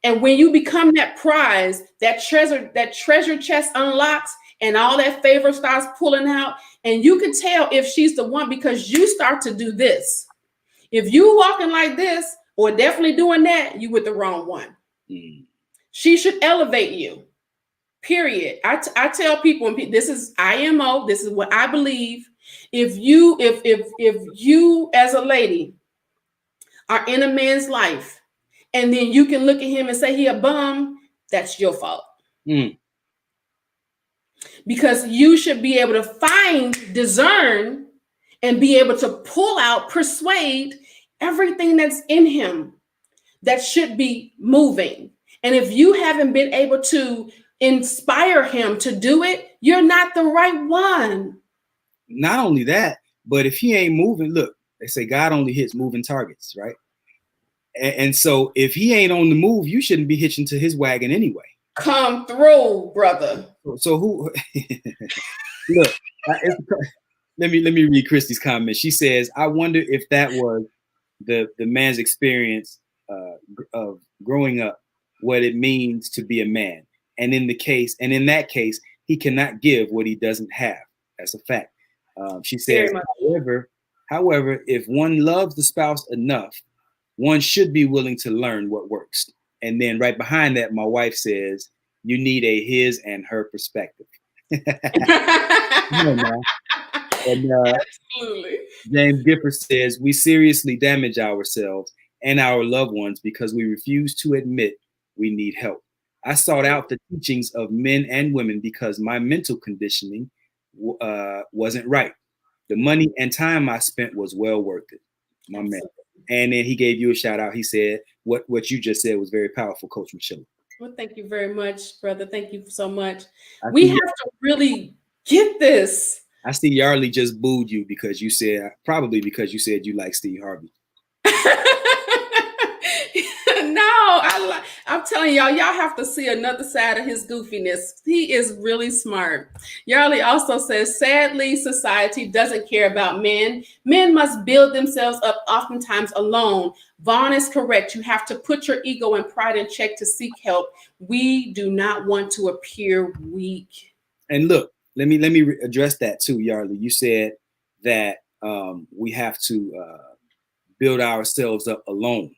And when you become that prize, that treasure chest unlocks and all that favor starts pulling out. And you can tell if she's the one because you start to do this. If you walking like this or definitely doing that, you with the wrong one. She should elevate you. Period. I tell people, this is IMO, this is what I believe. If you as a lady are in a man's life and then you can look at him and say he a bum, that's your fault. Because you should be able to discern, and be able to pull out, persuade everything that's in him that should be moving. And if you haven't been able to inspire him to do it, you're not the right one. Not only that, but if he ain't moving, look, they say God only hits moving targets, right? And so if he ain't on the move, you shouldn't be hitching to his wagon anyway. Come through, brother. So who? Look, let me read Christy's comment. She says, "I wonder if that was the man's experience of growing up, what it means to be a man, and in that case, he cannot give what he doesn't have. That's a fact." She says, however, if one loves the spouse enough, one should be willing to learn what works. And then right behind that, my wife says, you need a his and her perspective. Absolutely. James Gifford says, we seriously damage ourselves and our loved ones because we refuse to admit we need help. I sought out the teachings of men and women because my mental conditioning wasn't right. The money and time I spent was well worth it, my man. And then he gave you a shout out. He said, what you just said was very powerful, Coach Michelle. Well, thank you very much, brother. Thank you so much. We have to really get this. I see Yarley just booed you because you said you like Steve Harvey. No, I'm telling y'all have to see another side of his goofiness. He is really smart. Yarley also says, sadly, society doesn't care about men. Men must build themselves up oftentimes alone. Vaun is correct. You have to put your ego and pride in check to seek help. We do not want to appear weak. And look, let me address that too, Yarley. You said that we have to build ourselves up alone.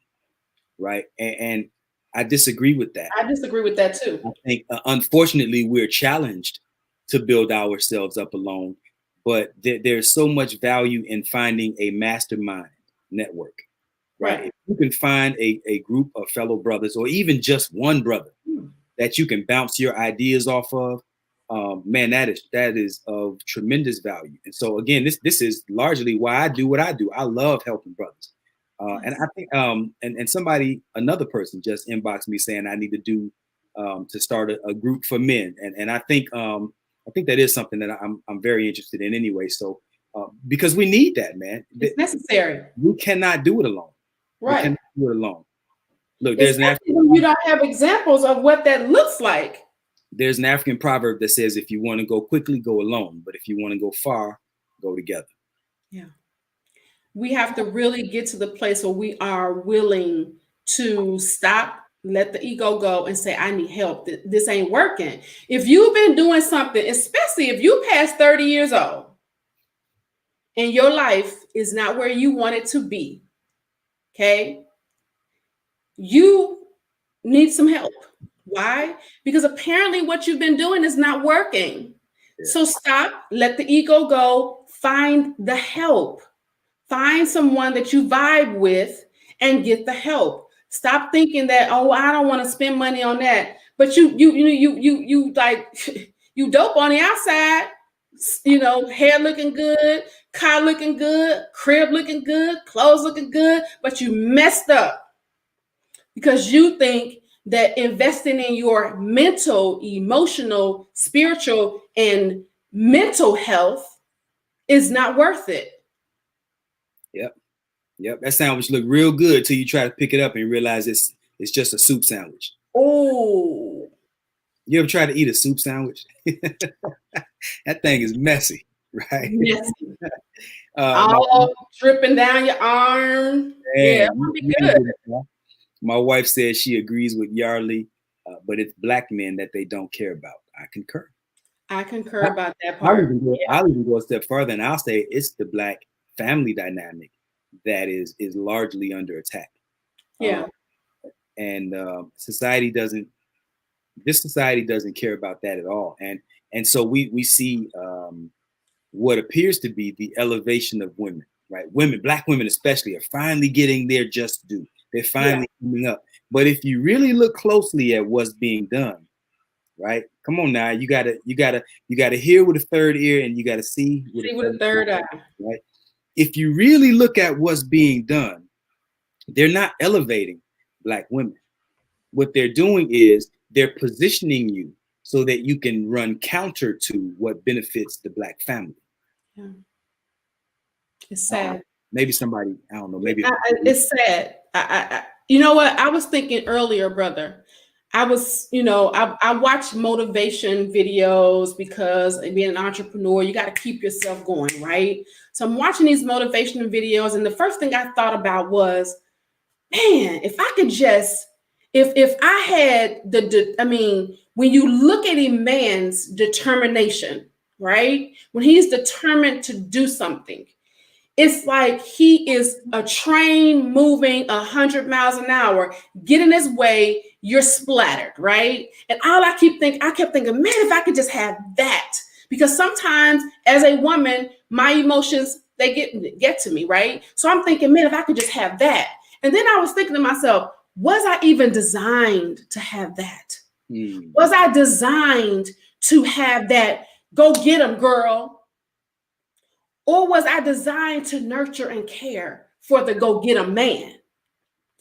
Right. And I disagree with that. I disagree with that, too. I think, unfortunately, we're challenged to build ourselves up alone. But there's so much value in finding a mastermind network. Right. If you can find a group of fellow brothers, or even just one brother that you can bounce your ideas off of, man, that is of tremendous value. And so, again, this is largely why I do what I do. I love helping brothers. And I think, and another person just inboxed me saying I need to do to start a group for men, and I think that is something that I'm very interested in anyway. So because we need that, man, it's necessary. We cannot do it alone. Right? We cannot do it alone. Look, you don't have examples of what that looks like. there's an African proverb that says, if you want to go quickly, go alone. But if you want to go far, go together. Yeah. We have to really get to the place where we are willing to stop, let the ego go, and say, I need help. This ain't working. If you've been doing something, especially if you past 30 years old and your life is not where you want it to be, okay, you need some help. Why? Because apparently what you've been doing is not working. Yeah. So stop, let the ego go, find the help. Find someone that you vibe with and get the help. Stop thinking that, oh, I don't want to spend money on that. But you like you dope on the outside, hair looking good, car looking good, crib looking good, clothes looking good, but you messed up because you think that investing in your mental, emotional, spiritual, and mental health is not worth it. Yep. That sandwich looked real good till you try to pick it up and you realize it's just a soup sandwich. Oh. You ever try to eat a soup sandwich? That thing is messy, right? Messy. All dripping down your arm. Yeah, it would be good. My wife says she agrees with Yarley, but it's black men that they don't care about. I concur. About that part. I'll even go a step further, and I'll say it's the black family dynamic that is largely under attack. Yeah. This society doesn't care about that at all. And so we see what appears to be the elevation of women, right? Women, black women especially, are finally getting their just due. They're finally coming up. But if you really look closely at what's being done, right? Come on now, you gotta hear with a third ear, and you gotta see with a third eye, right? If you really look at what's being done, they're not elevating black women. What they're doing is they're positioning you so that you can run counter to what benefits the black family. Yeah. It's sad. Maybe somebody, I don't know, maybe it's sad. You know what? I was thinking earlier, brother. I watch motivation videos because being an entrepreneur, you got to keep yourself going, right? So I'm watching these motivational videos, and the first thing I thought about was, man, if I could just, if I had when you look at a man's determination, right? When he's determined to do something, it's like he is a train moving 100 miles an hour, get in his way, you're splattered, right? And I kept thinking, man, if I could just have that. Because sometimes as a woman, my emotions, they get to me, right? So I'm thinking, man, if I could just have that. And then I was thinking to myself, was I even designed to have that? Was I designed to have that? Go get him, girl. Or was I designed to nurture and care for the go get him man?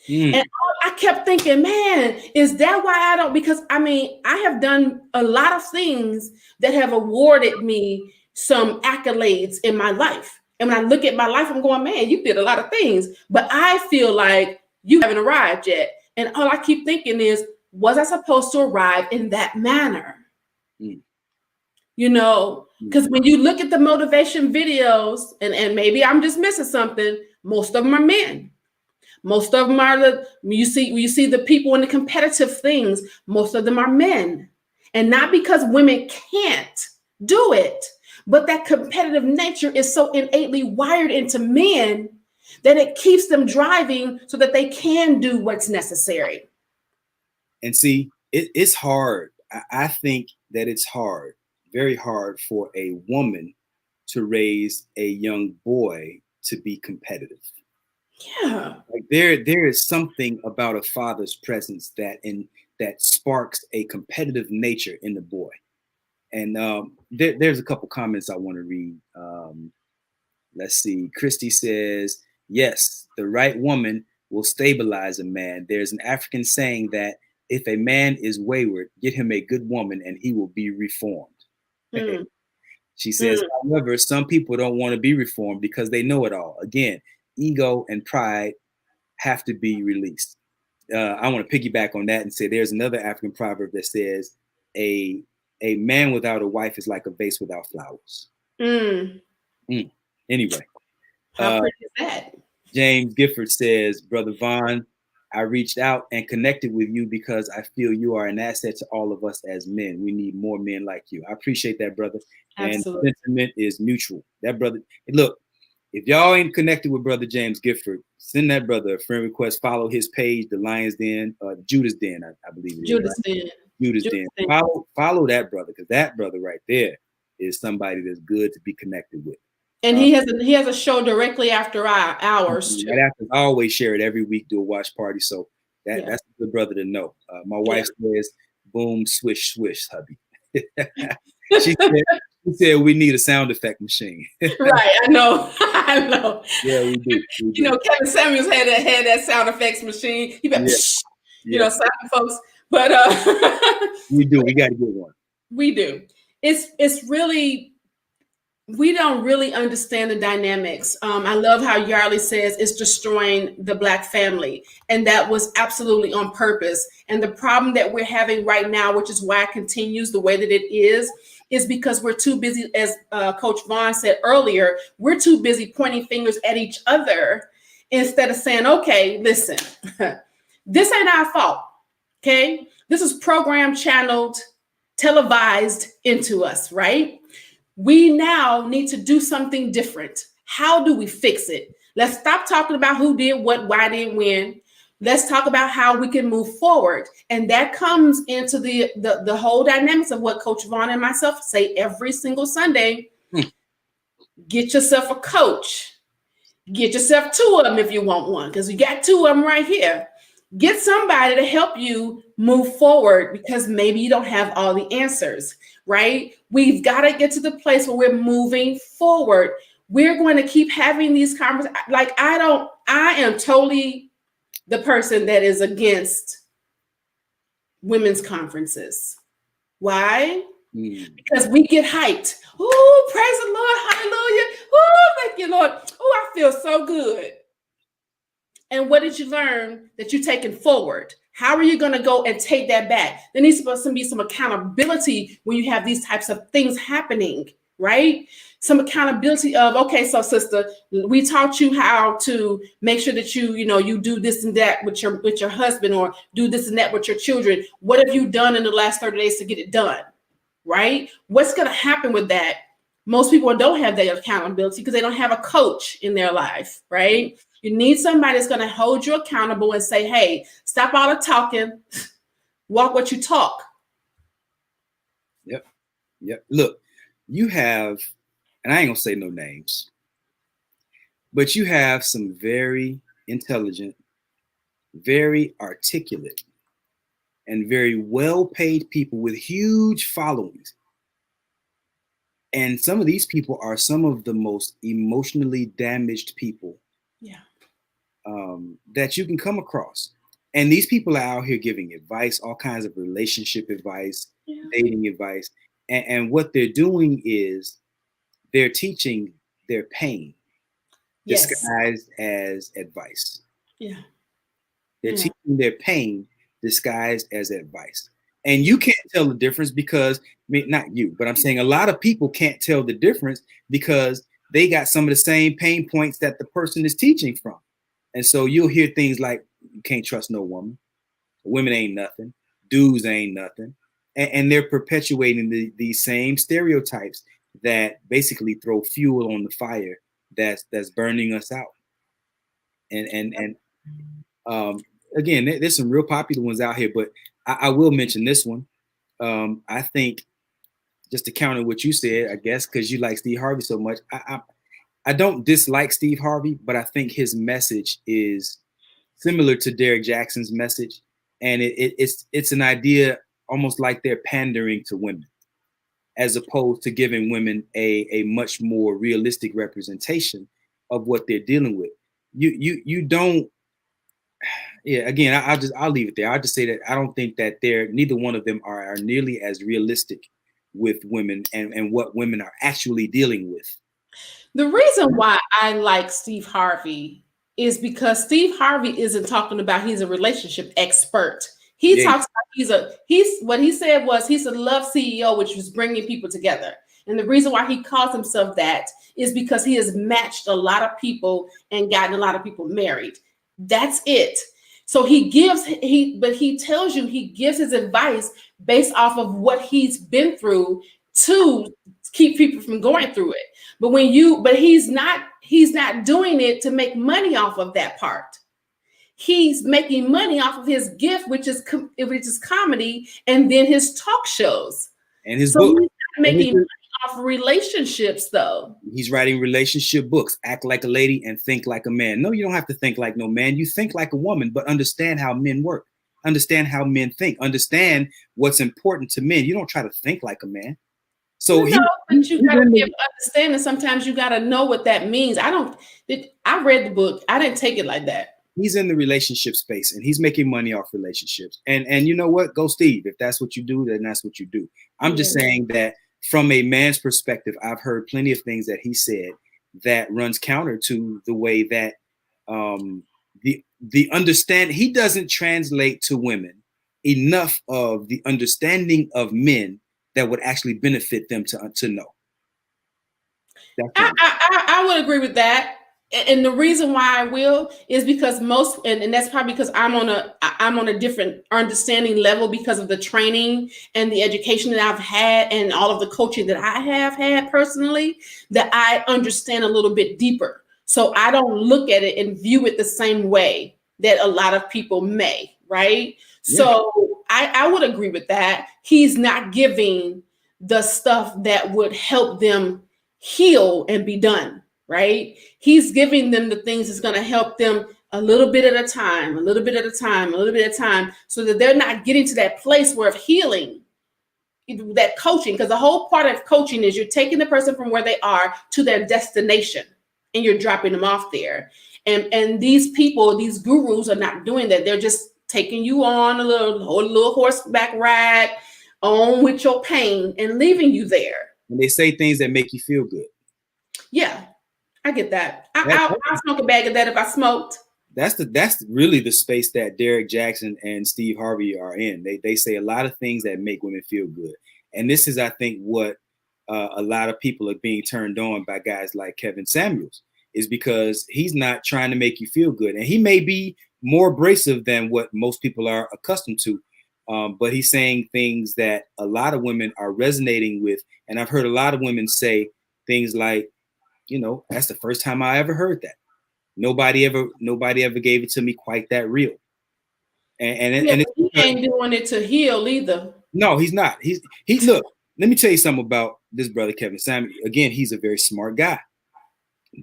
And I kept thinking, man, is that why I don't? Because I have done a lot of things that have awarded me some accolades in my life. And when I look at my life, I'm going, man, you did a lot of things, but I feel like you haven't arrived yet. And all I keep thinking is, was I supposed to arrive in that manner? Because when you look at the motivation videos, and maybe I'm just missing something, most of them are men. Most of them are you see the people in the competitive things, most of them are men. And not because women can't do it, but that competitive nature is so innately wired into men that it keeps them driving so that they can do what's necessary. And see, it's hard. I think that it's hard, very hard for a woman to raise a young boy to be competitive. Yeah. Like there is something about a father's presence that sparks a competitive nature in the boy. And there's a couple comments I want to read. Let's see. Christy says, yes, the right woman will stabilize a man. There's an African saying that if a man is wayward, get him a good woman and he will be reformed. She says, however, some people don't want to be reformed because they know it all. Again, ego and pride have to be released. I want to piggyback on that and say there's another African proverb that says, a man without a wife is like a vase without flowers. Anyway, how pretty is that? James Gifford says, Brother Vaun, I reached out and connected with you because I feel you are an asset to all of us as men. We need more men like you. I appreciate that, brother. Absolutely. And sentiment is mutual. That brother, look, if y'all ain't connected with Brother James Gifford, send that brother a friend request. Follow his page, The Lion's Den, Judas Den, I believe it is. Judas right? Den. Judas Den. Follow that brother, because that brother right there is somebody that's good to be connected with. And he has a show directly after ours too. Right after, I always share it every week, do a watch party. So that's a good brother to know. My wife says, "Boom, swish, swish, hubby." she said we need a sound effect machine. Right, I know. I know. Yeah, we do. You know, Kevin Samuels had that sound effects machine. He been, you know, slapping folks. But we do. We got to get one. We do. It's really, we don't really understand the dynamics. I love how Yarley says it's destroying the Black family. And that was absolutely on purpose. And the problem that we're having right now, which is why it continues the way that it is because we're too busy, as Coach Vaun said earlier, we're too busy pointing fingers at each other instead of saying, okay, listen, this ain't our fault, okay? This is program channeled, televised into us, right? We now need to do something different. How do we fix it? Let's stop talking about who did what, why did, when. Let's talk about how we can move forward. And that comes into the whole dynamics of what Coach Vaun and myself say every single Sunday. Get yourself a coach. Get yourself two of them if you want one, because you got two of them right here. Get somebody to help you move forward, because maybe you don't have all the answers, right? We've got to get to the place where we're moving forward. We're going to keep having these conversations. Like, I am totally the person that is against women's conferences. Why? Because we get hyped. Oh, praise the Lord. Hallelujah. Oh, thank you, Lord. Oh, I feel so good. And what did you learn that you're taking forward? How are you going to go and take that back? There needs to be some accountability when you have these types of things happening, right? Some accountability of, okay, so sister, we taught you how to make sure that you do this and that with your husband, or do this and that with your children. What have you done in the last 30 days to get it done, right? What's going to happen with that? Most people don't have that accountability because they don't have a coach in their life, right? You need somebody that's going to hold you accountable and say, hey, stop all the talking, walk what you talk. Yep. Look, you have, and I ain't going to say no names, but you have some very intelligent, very articulate, and very well-paid people with huge followings. And some of these people are some of the most emotionally damaged people that you can come across. And these people are out here giving advice, all kinds of relationship advice, dating advice. And what they're doing is they're teaching their pain disguised as advice. Yeah. They're teaching their pain disguised as advice. And you can't tell the difference because, not you, but I'm saying a lot of people can't tell the difference because they got some of the same pain points that the person is teaching from. And so you'll hear things like, you can't trust no woman. Women ain't nothing. Dudes ain't nothing. And they're perpetuating these same stereotypes that basically throw fuel on the fire that's burning us out. And again, there's some real popular ones out here, but I will mention this one. I think, just to counter what you said, I guess, because you like Steve Harvey so much, I don't dislike Steve Harvey, but I think his message is similar to Derek Jackson's message. And it's an idea almost like they're pandering to women, as opposed to giving women a much more realistic representation of what they're dealing with. You don't. Yeah, again, I'll leave it there. I'll just say that I don't think that neither one of them are nearly as realistic with women and what women are actually dealing with. The reason why I like Steve Harvey is because Steve Harvey isn't talking about he's a relationship expert. He talks about what he said was he's a love CEO, which was bringing people together. And the reason why he calls himself that is because he has matched a lot of people and gotten a lot of people married. That's it. So he tells you, he gives his advice based off of what he's been through to keep people from going through it. But he's not doing it to make money off of that part. He's making money off of his gift, which is comedy, and then his talk shows and his book. He's not making money off relationships, though. He's writing relationship books. Act like a lady and think like a man. No, you don't have to think like no man. You think like a woman, but understand how men work. Understand how men think. Understand what's important to men. You don't try to think like a man. So but you gotta give understanding. Sometimes you gotta know what that means. I read the book. I didn't take it like that. He's in the relationship space and he's making money off relationships. And you know what? Go Steve. If that's what you do, then that's what you do. I'm just saying that from a man's perspective, I've heard plenty of things that he said that runs counter to the way that the understand. He doesn't translate to women enough of the understanding of men that would actually benefit them to know. I would agree with that. And the reason why I will is because and that's probably because I'm on a different understanding level because of the training and the education that I've had and all of the coaching that I have had personally, that I understand a little bit deeper. So I don't look at it and view it the same way that a lot of people may, right? Yeah. So I would agree with that. He's not giving the stuff that would help them heal and be done. Right? He's giving them the things that's going to help them a little bit at a time, so that they're not getting to that place where of healing, that coaching, because the whole part of coaching is you're taking the person from where they are to their destination and you're dropping them off there. And these people, these gurus are not doing that. They're just taking you on a little horseback ride on with your pain and leaving you there. And they say things that make you feel good. Yeah. I get that. I'll smoke a bag of that if I smoked. That's really the space that Derek Jackson and Steve Harvey are in. They say a lot of things that make women feel good. And this is, I think, what a lot of people are being turned on by guys like Kevin Samuels, is because he's not trying to make you feel good. And he may be more abrasive than what most people are accustomed to. But he's saying things that a lot of women are resonating with. And I've heard a lot of women say things like, you know, that's the first time I ever heard that. Nobody ever gave it to me quite that real. And he ain't doing it to heal either. No, he's not. He look, let me tell you something about this brother, Kevin Samuel. Again, he's a very smart guy,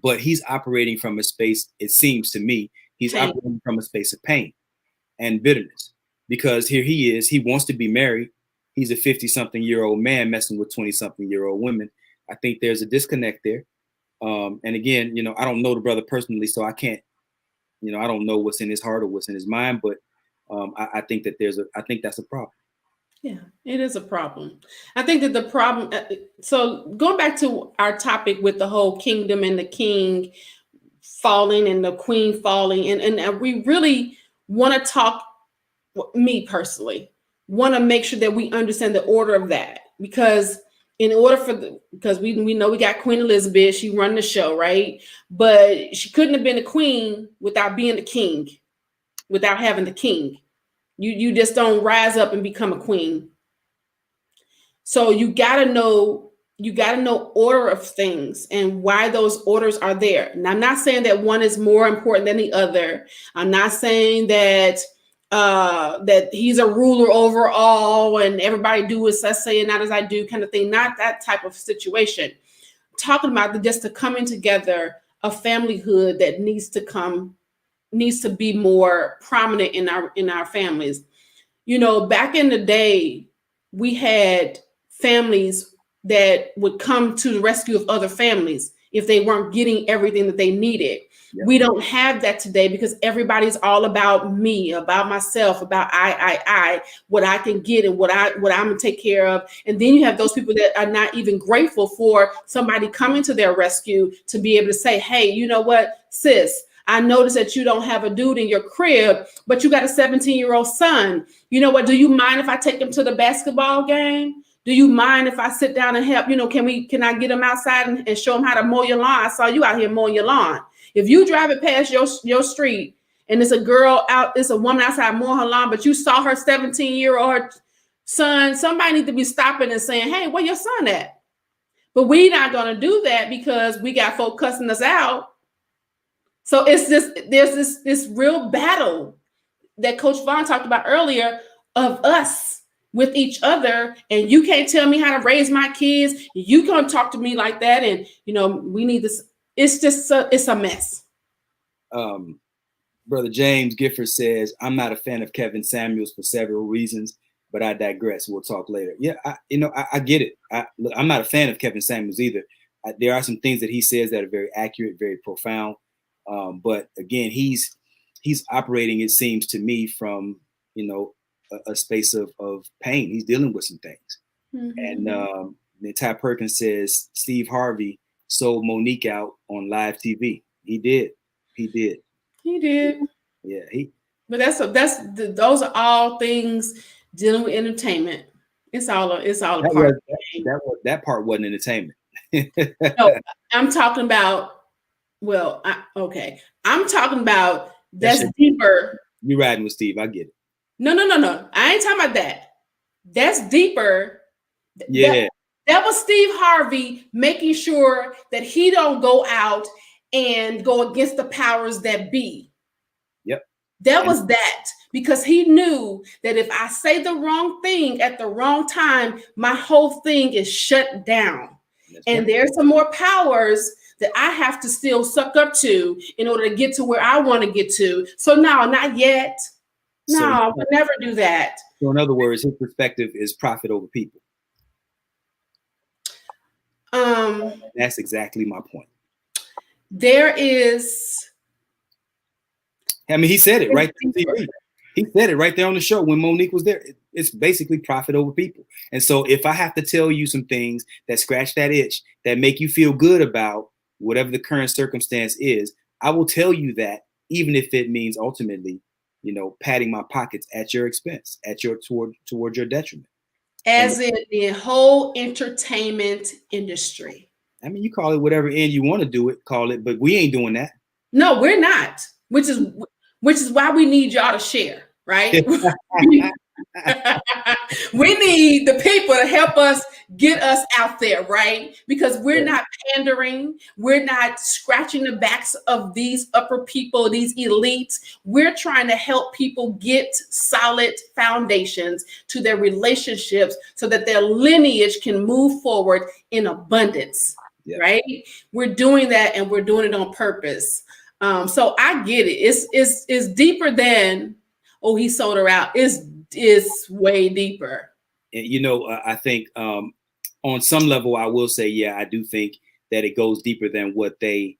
but he's operating from a space, it seems to me, operating from a space of pain and bitterness, because here he is, he wants to be married. He's a 50-something-year-old man messing with 20-something-year-old women. I think there's a disconnect there. And again, you know, I don't know the brother personally, so I can't, you know, I don't know what's in his heart or what's in his mind, but I think that I think that's a problem. Yeah, it is a problem. I think that the problem, so going back to our topic with the whole kingdom and the king falling and the queen falling, and we really want to talk, me personally, want to make sure that we understand the order of that, because in order because we know we got Queen Elizabeth, she run the show, right? But she couldn't have been a queen without being the king, without having the king. You just don't rise up and become a queen. So you gotta know order of things and why those orders are there. And I'm not saying that one is more important than the other. I'm not saying that that he's a ruler over all and everybody do as I say and not as I do kind of thing. Not that type of situation. I'm talking about just the coming together of familyhood that needs to be more prominent in our families. You know, back in the day, we had families that would come to the rescue of other families if they weren't getting everything that they needed. Yep. We don't have that today because everybody's all about me, about myself, about I, what I can get and what I'm gonna take care of. And then you have those people that are not even grateful for somebody coming to their rescue to be able to say, hey, you know what, sis, I noticed that you don't have a dude in your crib, but you got a 17-year-old son. You know what? Do you mind if I take him to the basketball game? Do you mind if I sit down and help? You know, can I get him outside and show him how to mow your lawn? I saw you out here mowing your lawn. If you drive it past your street and it's a girl out, it's a woman outside mowing her lawn, but you saw her 17-year-old son, somebody need to be stopping and saying, hey, where your son at? But we're not going to do that because we got folk cussing us out. So there's this real battle that Coach Vaun talked about earlier of us with each other. And you can't tell me how to raise my kids. You can't talk to me like that. And, you know, we need this. It's just, it's a mess. Brother James Gifford says, I'm not a fan of Kevin Samuels for several reasons, but I digress. We'll talk later. Yeah, I get it. Look, I'm not a fan of Kevin Samuels either. There are some things that he says that are very accurate, very profound. But again, he's operating, it seems to me, from, you know, a space of pain. He's dealing with some things. Mm-hmm. And Ty Perkins says Steve Harvey sold Monique out on live TV. He did. Yeah. But those are all things dealing with entertainment. It's all a part. That part wasn't entertainment. No, I'm talking about. Well, I'm talking about that's deeper. You riding with Steve? I get it. No. I ain't talking about that. That's deeper. Yeah. That was Steve Harvey making sure that he don't go out and go against the powers that be. Yep. That was that, because he knew that if I say the wrong thing at the wrong time, my whole thing is shut down. And there's some more powers that I have to still suck up to in order to get to where I want to get to. So no, not yet. No, I would never do that. So in other words, his perspective is profit over people. That's exactly my point. There is. I mean, he said it right there. He said it right there on the show when Monique was there. It's basically profit over people. And so if I have to tell you some things that scratch that itch, that make you feel good about whatever the current circumstance is, I will tell you that, even if it means ultimately, you know, padding my pockets at your expense, toward your detriment. As in the whole entertainment industry. I mean, you call it whatever end you want to do it, call it, but we ain't doing that. No, we're not. Which is why we need y'all to share, right? We need the people to help us get us out there, right? Because we're not pandering. We're not scratching the backs of these upper people, these elites. We're trying to help people get solid foundations to their relationships so that their lineage can move forward in abundance, right? We're doing that, and we're doing it on purpose. So I get it. It's deeper than, oh, he sold her out. It's way deeper. And, you know, I think on some level, I will say, yeah, I do think that it goes deeper than what they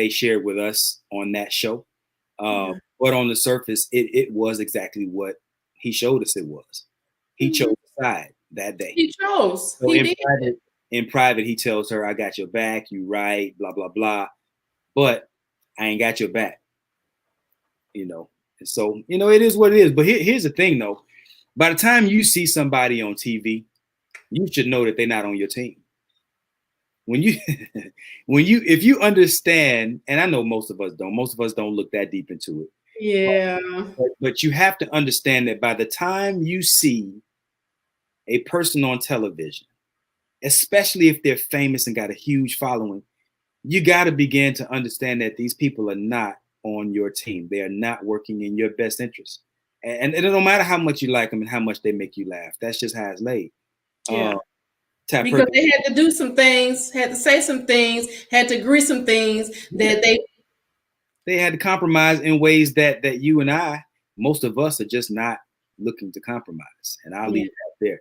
shared with us on that show. But on the surface, it was exactly what he showed us it was. He chose a side that day. He chose. So in private, he tells her, I got your back. You right, blah, blah, blah. But I ain't got your back. You know. So, you know, it is what it is. But here's the thing, though. By the time you see somebody on TV, you should know that they're not on your team. If you understand, and I know most of us don't look that deep into it. Yeah. But you have to understand that by the time you see a person on television, especially if they're famous and got a huge following, you got to begin to understand that these people are not on your team. They are not working in your best interest. And it don't matter how much you like them and how much they make you laugh. That's just how it's laid. Yeah. Because they had to do some things, had to say some things, had to agree some things that they had to compromise in ways that you and I, most of us, are just not looking to compromise. And I'll leave that there.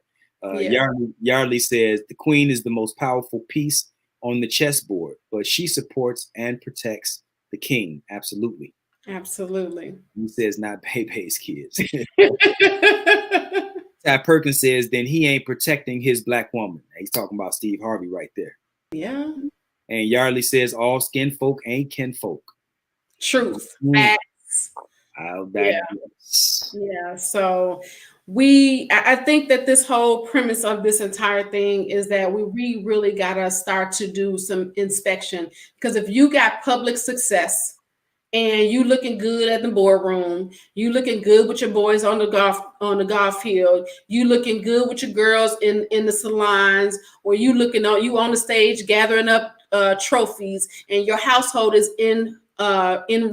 Yardley says the queen is the most powerful piece on the chessboard, but she supports and protects the king. Absolutely. He says not Bebe's kids. Ty Perkins says then he ain't protecting his black woman. He's talking about Steve Harvey right there. Yeah. And Yardley says all skin folk ain't kin folk. Truth. Mm. Facts. I'll Yeah. digress. Yeah. So I think that this whole premise of this entire thing is that we really got to start to do some inspection, because if you got public success and you looking good at the boardroom, you looking good with your boys on the golf field, you looking good with your girls in the salons, or you on the stage gathering up trophies, and your household is in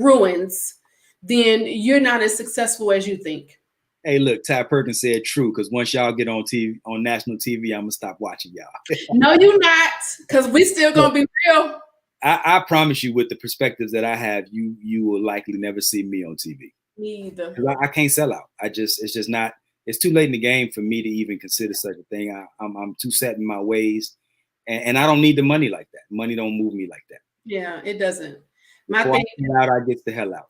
ruins, then you're not as successful as you think. Hey, look, Ty Perkins said true, because once y'all get on TV, on national TV, I'm gonna stop watching y'all. No, you're not, because we still gonna be real. I promise you, with the perspectives that I have, you will likely never see me on TV. Me either. I can't sell out. It's just not. It's too late in the game for me to even consider such a thing. I'm too set in my ways, and I don't need the money like that. Money don't move me like that. Yeah, it doesn't. My Before thing. I get the hell out.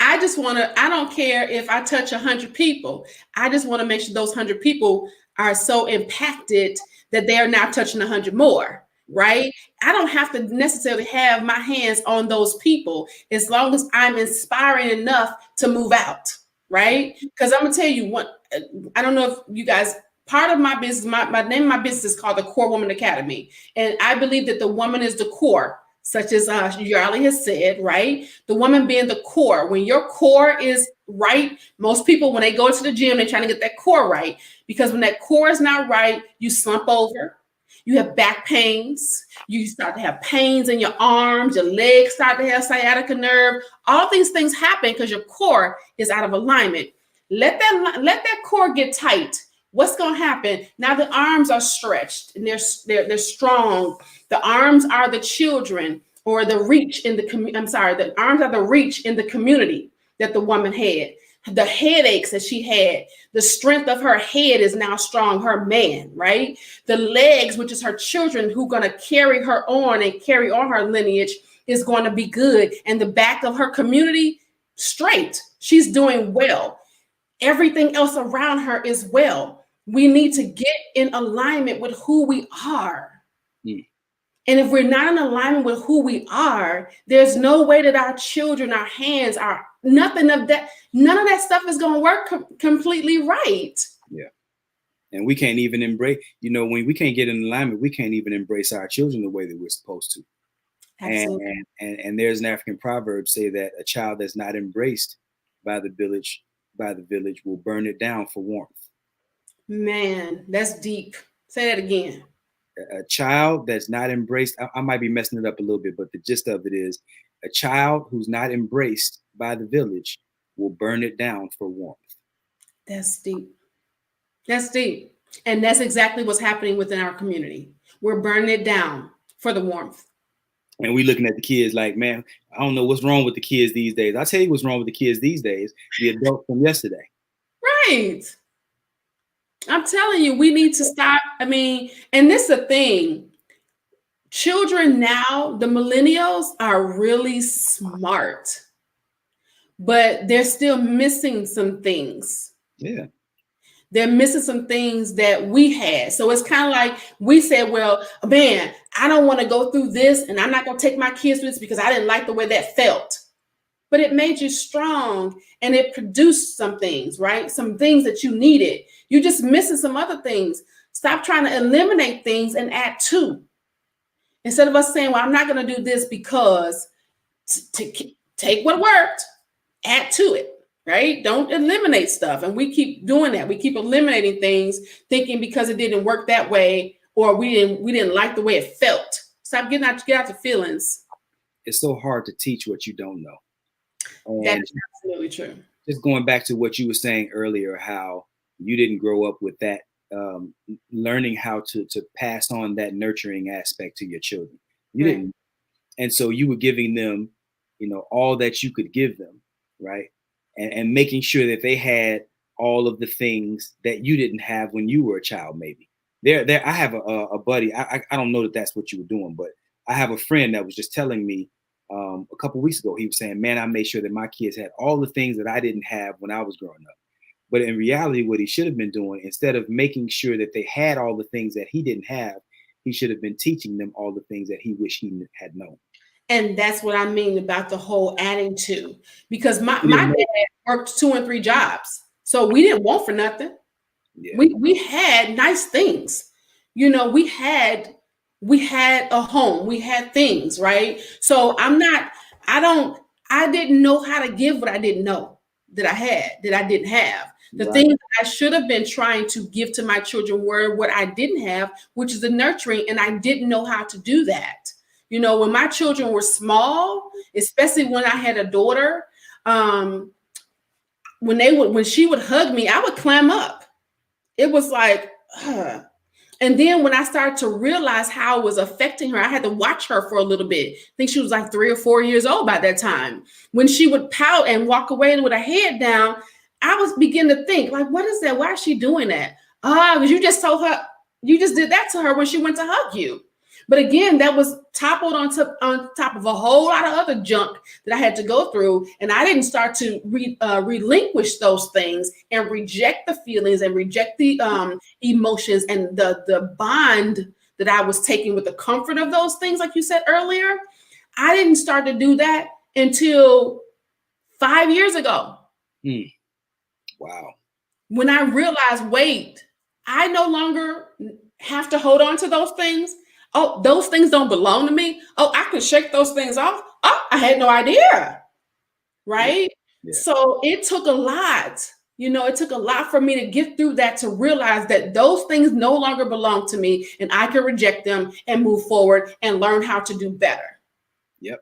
I don't care if I touch 100 people. I just want to make sure those 100 people are so impacted that they are now touching 100 more, right? I don't have to necessarily have my hands on those people as long as I'm inspiring enough to move out, right? Because I'm going to tell you what, I don't know if you guys, part of my business, my name of my business is called the Core Woman Academy. And I believe that the woman is the core, such as Yarly has said, right? The woman being the core. When your core is right, most people, when they go to the gym, they're trying to get that core right. Because when that core is not right, you slump over. You have back pains. You start to have pains in your arms. Your legs start to have sciatica nerve. All these things happen because your core is out of alignment. Let that core get tight. What's going to happen? Now the arms are stretched and they're strong. The arms are the children, or the reach in the the arms are the reach in the community that the woman had. The headaches that she had, the strength of her head is now strong, her man, right? The legs, which is her children, who going to carry her on and carry on her lineage, is going to be good. And the back of her community, straight. She's doing well. Everything else around her is well. We need to get in alignment with who we are. Mm. And if we're not in alignment with who we are, there's no way that our children, our hands, none of that stuff is going to work completely right. Yeah. And we can't even embrace, when we can't get in alignment, we can't even embrace our children the way that we're supposed to. Absolutely. And there's an African proverb say that a child that's not embraced by the village will burn it down for warmth. Man, that's deep. Say that again. A child that's not embraced, I might be messing it up a little bit, but the gist of it is a child who's not embraced by the village will burn it down for warmth. That's deep. That's deep. And that's exactly what's happening within our community. We're burning it down for the warmth. And we looking at the kids like, man, I don't know what's wrong with the kids these days. I'll tell you what's wrong with the kids these days, the adults from yesterday. Right. I'm telling you, we need to stop. I mean, and this is the thing. Children now, the millennials, are really smart, but they're still missing some things. Yeah. They're missing some things that we had. So it's kind of like we said, well, man, I don't want to go through this, and I'm not going to take my kids through this because I didn't like the way that felt. But it made you strong, and it produced some things, right? Some things that you needed. You're just missing some other things. Stop trying to eliminate things and add to. Instead of us saying, well, I'm not going to do this because take what worked, add to it, right? Don't eliminate stuff. And we keep doing that. We keep eliminating things, thinking because it didn't work that way, or we didn't like the way it felt. Stop get out the feelings. It's so hard to teach what you don't know. And that's absolutely true. Just going back to what you were saying earlier, how you didn't grow up with that, learning how to pass on that nurturing aspect to your children. You didn't. And so you were giving them, all that you could give them, right? And making sure that they had all of the things that you didn't have when you were a child, maybe. I have a buddy, I don't know that that's what you were doing, but I have a friend that was just telling me a couple of weeks ago, he was saying, man, I made sure that my kids had all the things that I didn't have when I was growing up. But in reality, what he should have been doing, instead of making sure that they had all the things that he didn't have, he should have been teaching them all the things that he wished he had known. And that's what I mean about the whole adding to, because my dad worked 2 and 3 jobs. So we didn't want for nothing. Yeah. We had nice things. You know, we had a home, we had things, right? So I didn't know how to give what I didn't know that I didn't have. The things that I should have been trying to give to my children were what I didn't have, which is the nurturing, and I didn't know how to do that. You know, when my children were small, especially when I had a daughter, when she would hug me, I would clam up. It was like, ugh. And then when I started to realize how it was affecting her, I had to watch her for a little bit. I think she was like 3 or 4 years old by that time. When she would pout and walk away with her head down, I was beginning to think, like, what is that? Why is she doing that? Because you just told her, you just did that to her when she went to hug you. But again, that was toppled on top of a whole lot of other junk that I had to go through. And I didn't start to relinquish those things and reject the feelings and reject the emotions and the bond that I was taking with the comfort of those things, like you said earlier. I didn't start to do that until 5 years ago. Wow. When I realized, wait, I no longer have to hold on to those things. Oh, those things don't belong to me. Oh, I can shake those things off. Oh, I had no idea. Right? Yeah. So it took a lot. You know, it took a lot for me to get through that, to realize that those things no longer belong to me and I can reject them and move forward and learn how to do better. Yep.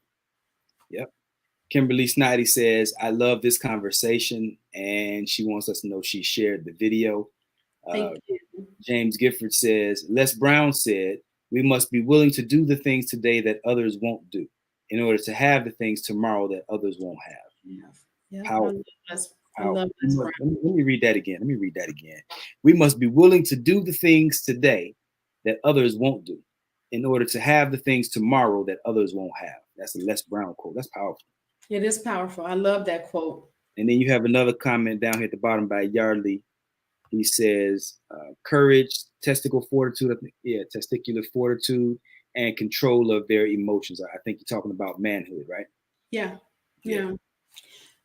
Kimberly Snidey says, I love this conversation, and she wants us to know she shared the video. Thank you. James Gifford says, Les Brown said, we must be willing to do the things today that others won't do in order to have the things tomorrow that others won't have. Yeah. Powerful. I love this. Let me read that again. We must be willing to do the things today that others won't do in order to have the things tomorrow that others won't have. That's a Les Brown quote. That's powerful. It is powerful. I love that quote. And then you have another comment down here at the bottom by Yardley. He says, courage, testicular fortitude, and control of their emotions. I think you're talking about manhood, right? Yeah.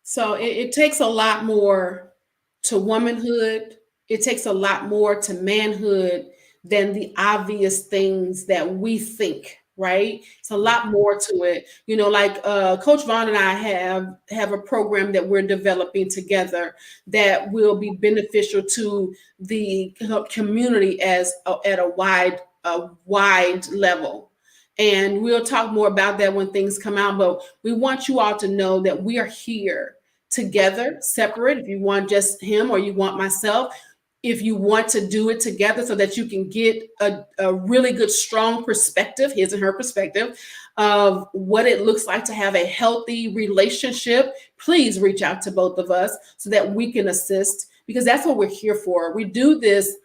So it takes a lot more to womanhood. It takes a lot more to manhood than the obvious things that we think, right? It's a lot more to it. You know, like Coach Vaun and I have a program that we're developing together that will be beneficial to the community at a wide level. And we'll talk more about that when things come out. But we want you all to know that we are here together, separate. If you want just him or you want myself, if you want to do it together so that you can get a really good, strong perspective, his and her perspective, of what it looks like to have a healthy relationship, please reach out to both of us so that we can assist, because that's what we're here for. We do this,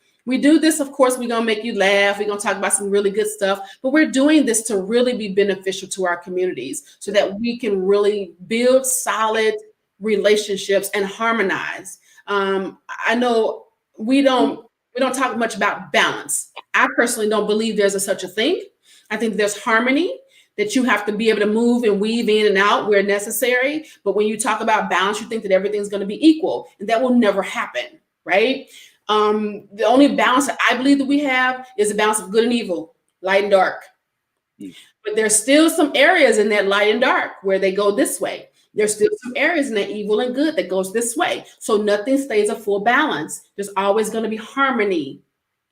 of course, we're going to make you laugh. We're going to talk about some really good stuff, but we're doing this to really be beneficial to our communities so that we can really build solid relationships and harmonize. I know we don't talk much about balance. I personally don't believe there's such a thing. I think there's harmony, that you have to be able to move and weave in and out where necessary. But when you talk about balance, you think that everything's going to be equal, and that will never happen, right? The only balance that I believe that we have is a balance of good and evil, light and dark. But there's still some areas in that light and dark where they go this way. There's still some areas in that evil and good that goes this way. So nothing stays a full balance. There's always going to be harmony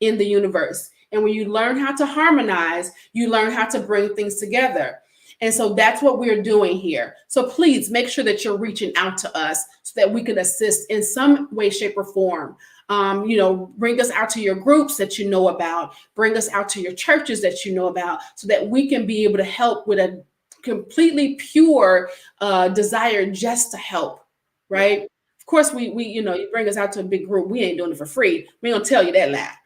in the universe. And when you learn how to harmonize, you learn how to bring things together. And so that's what we're doing here. So please make sure that you're reaching out to us so that we can assist in some way, shape, or form. Bring us out to your groups that you know about, bring us out to your churches that you know about, so that we can be able to help with a completely pure desire just to help, right? Of course, we you bring us out to a big group, we ain't doing it for free. We ain't gonna tell you that lie.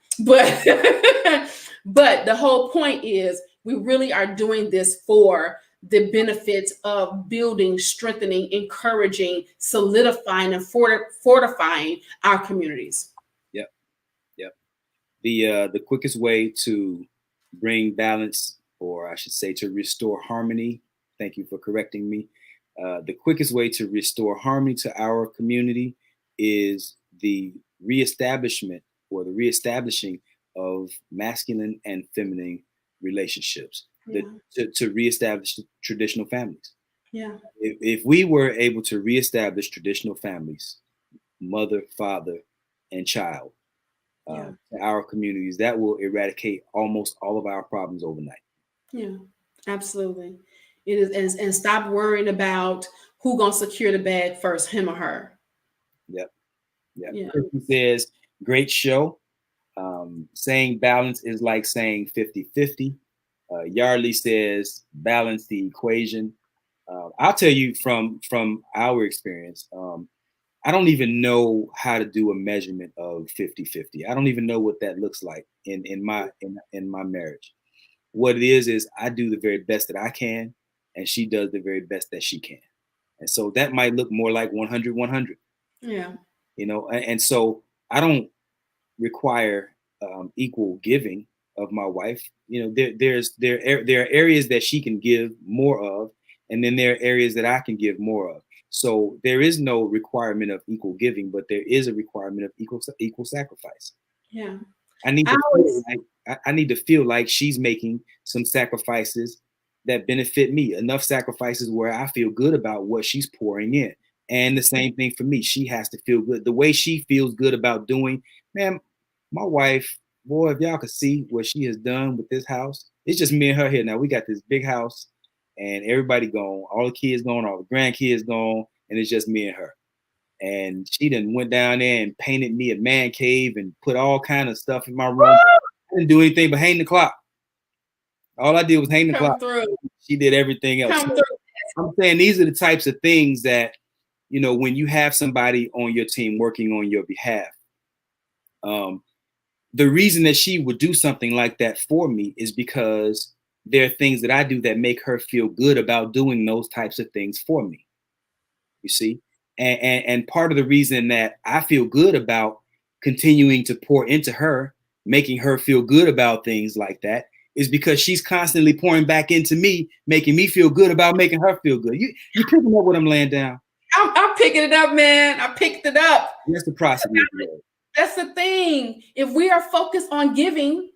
But the whole point is we really are doing this for the benefits of building, strengthening, encouraging, solidifying, and fortifying our communities. Yep. The quickest way to bring balance, or I should say to restore harmony Thank you for correcting me. The quickest way to restore harmony to our community is the reestablishment or the reestablishing of masculine and feminine relationships, to reestablish traditional families. Yeah. If we were able to reestablish traditional families, mother, father, and child, in our communities, that will eradicate almost all of our problems overnight. Yeah, absolutely. It is, and stop worrying about who gonna secure the bag first, him or her. Yep. Yeah. Christy says, great show. Saying balance is like saying 50-50. Yardley says, balance the equation. I'll tell you from our experience, I don't even know how to do a measurement of 50-50. I don't even know what that looks like in my marriage. What it is I do the very best that I can, and she does the very best that she can. And so that might look more like 100-100. Yeah. You know, and so I don't require equal giving of my wife. You know, there are areas that she can give more of, and then there are areas that I can give more of. So there is no requirement of equal giving, but there is a requirement of equal sacrifice. Yeah. I need to feel like she's making some sacrifices that benefit me, enough sacrifices where I feel good about what she's pouring in. And the same thing for me. She has to feel good. The way she feels good about doing, man, my wife, boy, if y'all could see what she has done with this house, it's just me and her here now. We got this big house and everybody gone, all the kids gone, all the grandkids gone, and it's just me and her. And she done went down there and painted me a man cave and put all kind of stuff in my room. I didn't do anything but hang the clock. All I did was hang the clock. She did everything else. So I'm saying these are the types of things that, you know, when you have somebody on your team working on your behalf, the reason that she would do something like that for me is because there are things that I do that make her feel good about doing those types of things for me. You see? And part of the reason that I feel good about continuing to pour into her, making her feel good about things like that, is because she's constantly pouring back into me, making me feel good about making her feel good. You picking up what I'm laying down? I'm picking it up, man. I picked it up. That's the process. That's the thing. If we are focused on giving,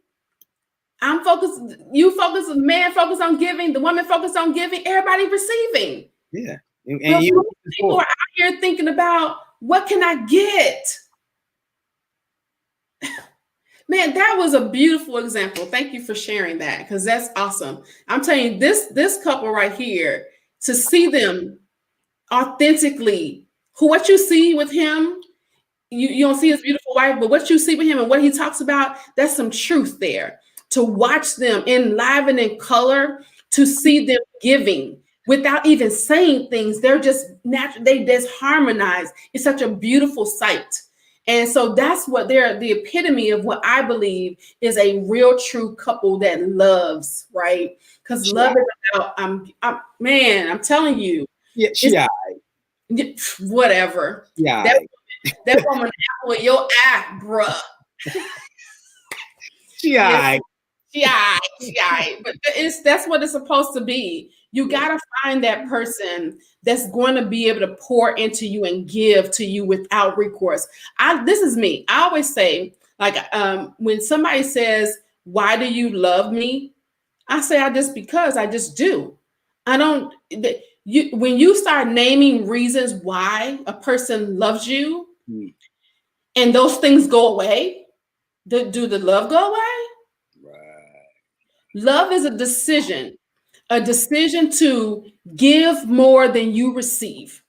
I'm focused, you focus, the man focused on giving, the woman focused on giving, everybody receiving. Yeah. And people are out here thinking about, what can I get? Man, that was a beautiful example. Thank you for sharing that, because that's awesome. I'm telling you, this couple right here, to see them authentically, what you see with him, you don't see his beautiful wife, but what you see with him and what he talks about, that's some truth there. To watch them enliven in color, to see them giving without even saying things, they're just natural, they just harmonize. It's such a beautiful sight. And so that's what they're the epitome of what I believe is a real true couple that loves, right? Because love is about, I'm telling you. Yeah, whatever. Yeah. That woman apple in your eye, bruh. She all right. But that's what it's supposed to be. You gotta find that person that's going to be able to pour into you and give to you without recourse. This is me. I always say, like, when somebody says, "Why do you love me?" I say, because I just do. I don't. When you start naming reasons why a person loves you, and those things go away, do the love go away? Right. Love is a decision to give more than you receive.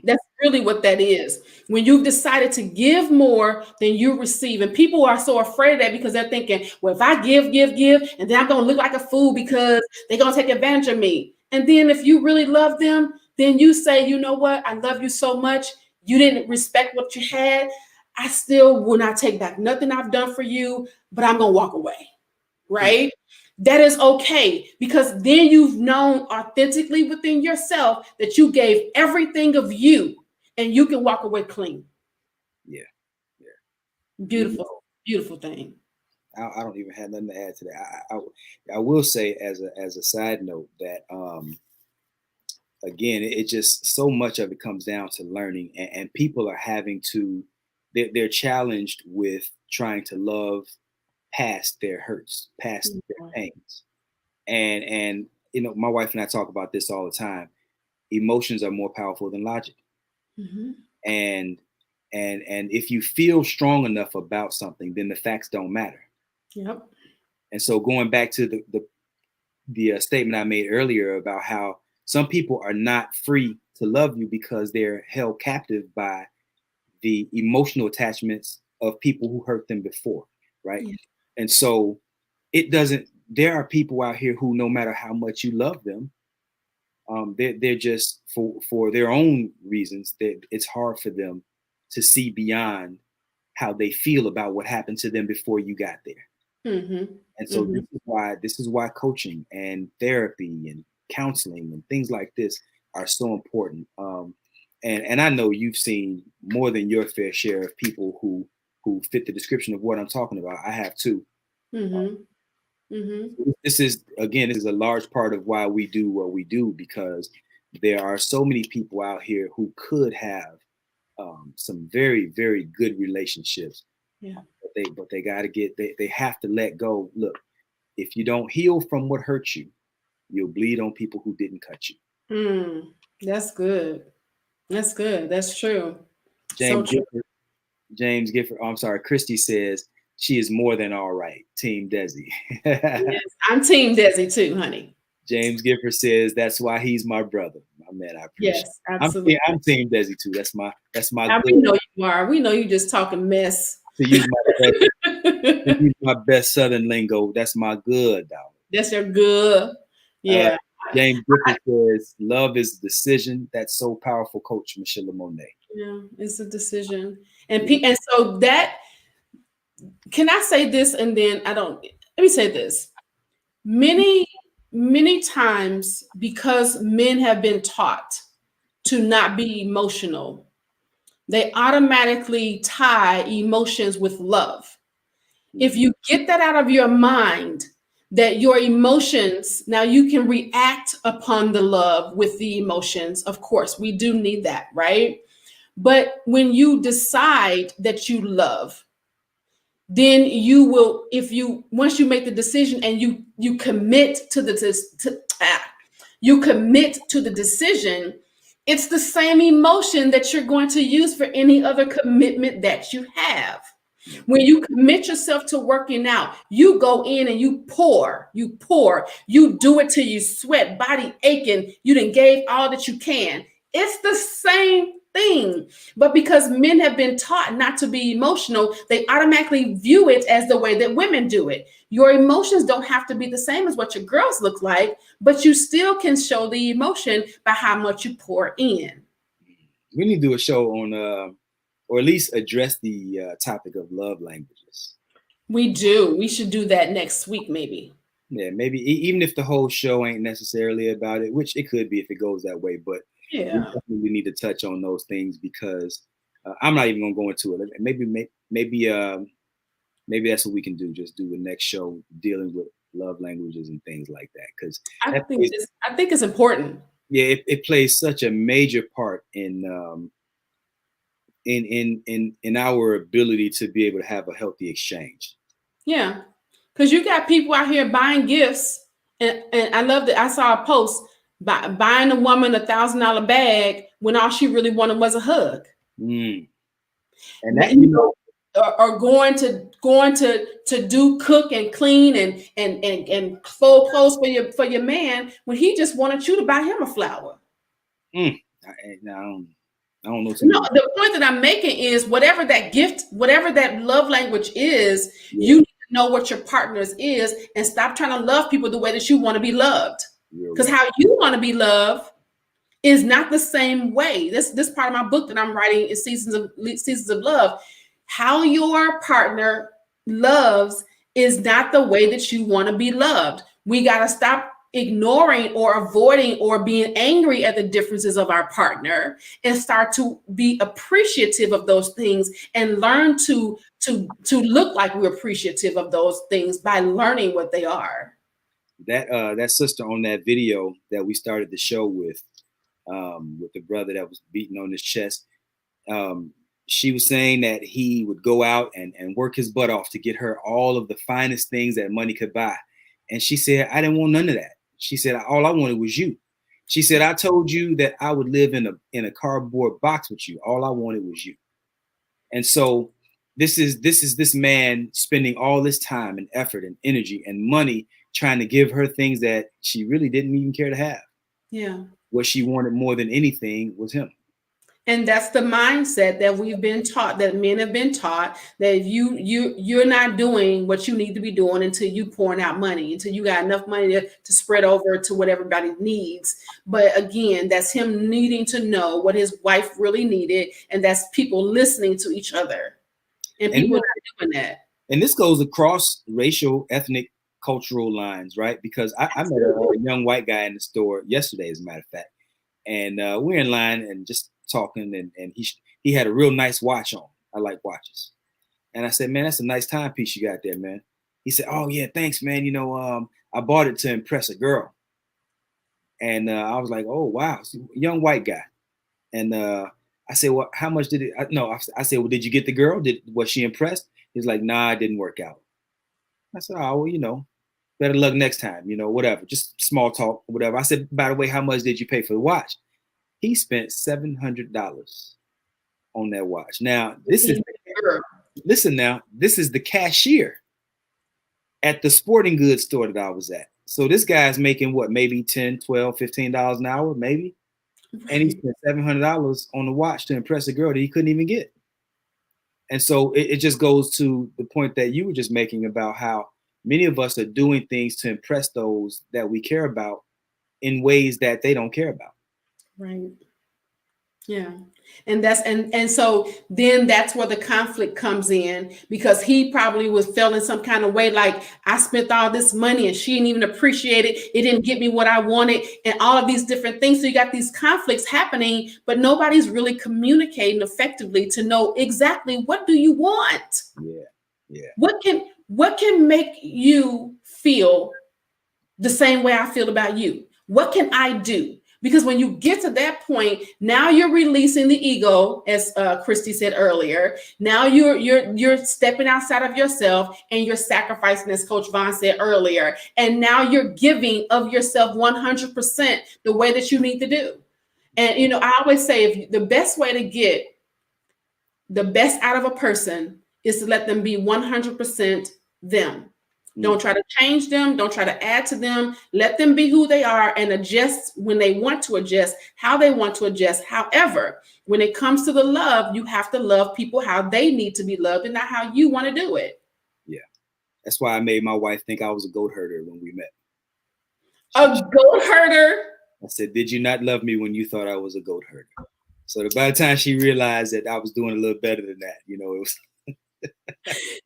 That's really what that is. When you've decided to give more than you receive, and people are so afraid of that because they're thinking, well, if I give, and then I'm going to look like a fool because they're going to take advantage of me. And then if you really love them, then you say, you know what? I love you so much. You didn't respect what you had. I still will not take back nothing I've done for you, but I'm going to walk away. Right? That is okay, because then you've known authentically within yourself that you gave everything of you and you can walk away clean. Yeah. Beautiful, beautiful thing. I don't even have nothing to add to that. I will say as a side note that again, it just so much of it comes down to learning, and people are having to they're challenged with trying to love past their hurts, past their pains, and you know, my wife and I talk about this all the time. Emotions are more powerful than logic, and if you feel strong enough about something, then the facts don't matter. Yep. And so going back to the statement I made earlier about how some people are not free to love you because they're held captive by the emotional attachments of people who hurt them before, right? Yeah. And so there are people out here who, no matter how much you love them, they're just for their own reasons that it's hard for them to see beyond how they feel about what happened to them before you got there. And so this is why coaching and therapy and counseling and things like this are so important. And I know you've seen more than your fair share of people who fit the description of what I'm talking about. I have too. This is a large part of why we do what we do, because there are so many people out here who could have some very, very good relationships. Yeah. But they got to they have to let go. Look, if you don't heal from what hurt you, you'll bleed on people who didn't cut you. That's good. That's good. That's true. James Gifford. I'm sorry. Christy says she is more than all right. Team Desi. Yes, I'm Team Desi too, honey. James Gifford says that's why he's my brother. My man, I appreciate. Yes, absolutely. I'm Team Desi too. That's my. We know you are. We know you just talking mess. To use my best Southern lingo, that's my good, dog. That's your good. Yeah. James Griffin says, love is a decision. That's so powerful, Coach Michelamonè. Yeah, it's a decision. And so that, can I say this? And then let me say this. Many times, because men have been taught to not be emotional, they automatically tie emotions with love. If you get that out of your mind, that your emotions, now you can react upon the love with the emotions. Of course, we do need that, right? But when you decide that you love, then you will, once you make the decision and you commit to the decision, it's the same emotion that you're going to use for any other commitment that you have. When you commit yourself to working out, you go in and you pour, you do it till you sweat, body aching, you done gave all that you can. It's the same thing. But because men have been taught not to be emotional, they automatically view it as the way that women do it. Your emotions don't have to be the same as what your girls look like, but you still can show the emotion by how much you pour in. We need to do a show on, or at least address the topic of love languages. We do. We should do that next week, maybe. Yeah, maybe even if the whole show ain't necessarily about it, which it could be if it goes that way, but yeah, we need to touch on those things, because I'm not even gonna go into it. Maybe that's what we can do. Just do the next show dealing with love languages and things like that, because I think it's important. Yeah, it plays such a major part in our ability to be able to have a healthy exchange. Yeah, because you got people out here buying gifts, and I love that. I saw a post buying a woman $1,000 bag when all she really wanted was a hug. And that, or going to do cook and clean and fold clothes for your man when he just wanted you to buy him a flower. I don't know. No, the point that I'm making is whatever that gift, whatever that love language is, you need to know what your partner's is and stop trying to love people the way that you want to be loved. Because how you want to be loved is not the same way. This part of my book that I'm writing is Seasons of Love. How your partner loves is not the way that you want to be loved. We got to stop ignoring or avoiding or being angry at the differences of our partner, and start to be appreciative of those things and learn to look like we're appreciative of those things by learning what they are. That sister on that video that we started the show with the brother that was beating on his chest, she was saying that he would go out and work his butt off to get her all of the finest things that money could buy. And she said, I didn't want none of that. She said, all I wanted was you. She said, I told you that I would live in a cardboard box with you. All I wanted was you. And so this is this man spending all this time and effort and energy and money trying to give her things that she really didn't even care to have. Yeah. What she wanted more than anything was him. And that's the mindset that we've been taught, that men have been taught, that if you're not doing what you need to be doing until you pouring out money, until you got enough money to spread over to what everybody needs. But again, that's him needing to know what his wife really needed, and that's people listening to each other, and people not doing that. And this goes across racial, ethnic, cultural lines, right? Because I met a young white guy in the store yesterday, as a matter of fact, and we're in line and just talking, and he had a real nice watch on. I like watches. And I said, man, that's a nice timepiece you got there, man. He said, oh yeah, thanks, man. You know, I bought it to impress a girl. And I was like, oh wow, young white guy. And I said, well, how much did it? I said, well, did you get the girl? Was she impressed? He's like, nah, it didn't work out. I said, oh, well, you know, better luck next time, you know, whatever, just small talk, whatever. I said, by the way, how much did you pay for the watch? He spent $700 on that watch. Now, this is the cashier at the sporting goods store that I was at. So this guy's making what, maybe $10, $12, $15 an hour, maybe. And he spent $700 on the watch to impress a girl that he couldn't even get. And so it just goes to the point that you were just making about how many of us are doing things to impress those that we care about in ways that they don't care about. Right. Yeah. And that's and so then that's where the conflict comes in, because he probably was feeling some kind of way, like, I spent all this money and she didn't even appreciate it. It didn't get me what I wanted, and all of these different things. So you got these conflicts happening, but nobody's really communicating effectively to know exactly what do you want? Yeah. Yeah. What can make you feel the same way I feel about you? What can I do? Because when you get to that point, now you're releasing the ego, as Christy said earlier. Now you're stepping outside of yourself, and you're sacrificing, as Coach Vaun said earlier. And now you're giving of yourself 100% the way that you need to do. And you know, I always say, the best way to get the best out of a person is to let them be 100% them. Don't try to change them. Don't try to add to them. Let them be who they are and adjust when they want to adjust, how they want to adjust. However, when it comes to the love, you have to love people how they need to be loved and not how you want to do it. Yeah. That's why I made my wife think I was a goat herder when we met. A goat herder? I said, did you not love me when you thought I was a goat herder? So by the time she realized that I was doing a little better than that, you know, it was...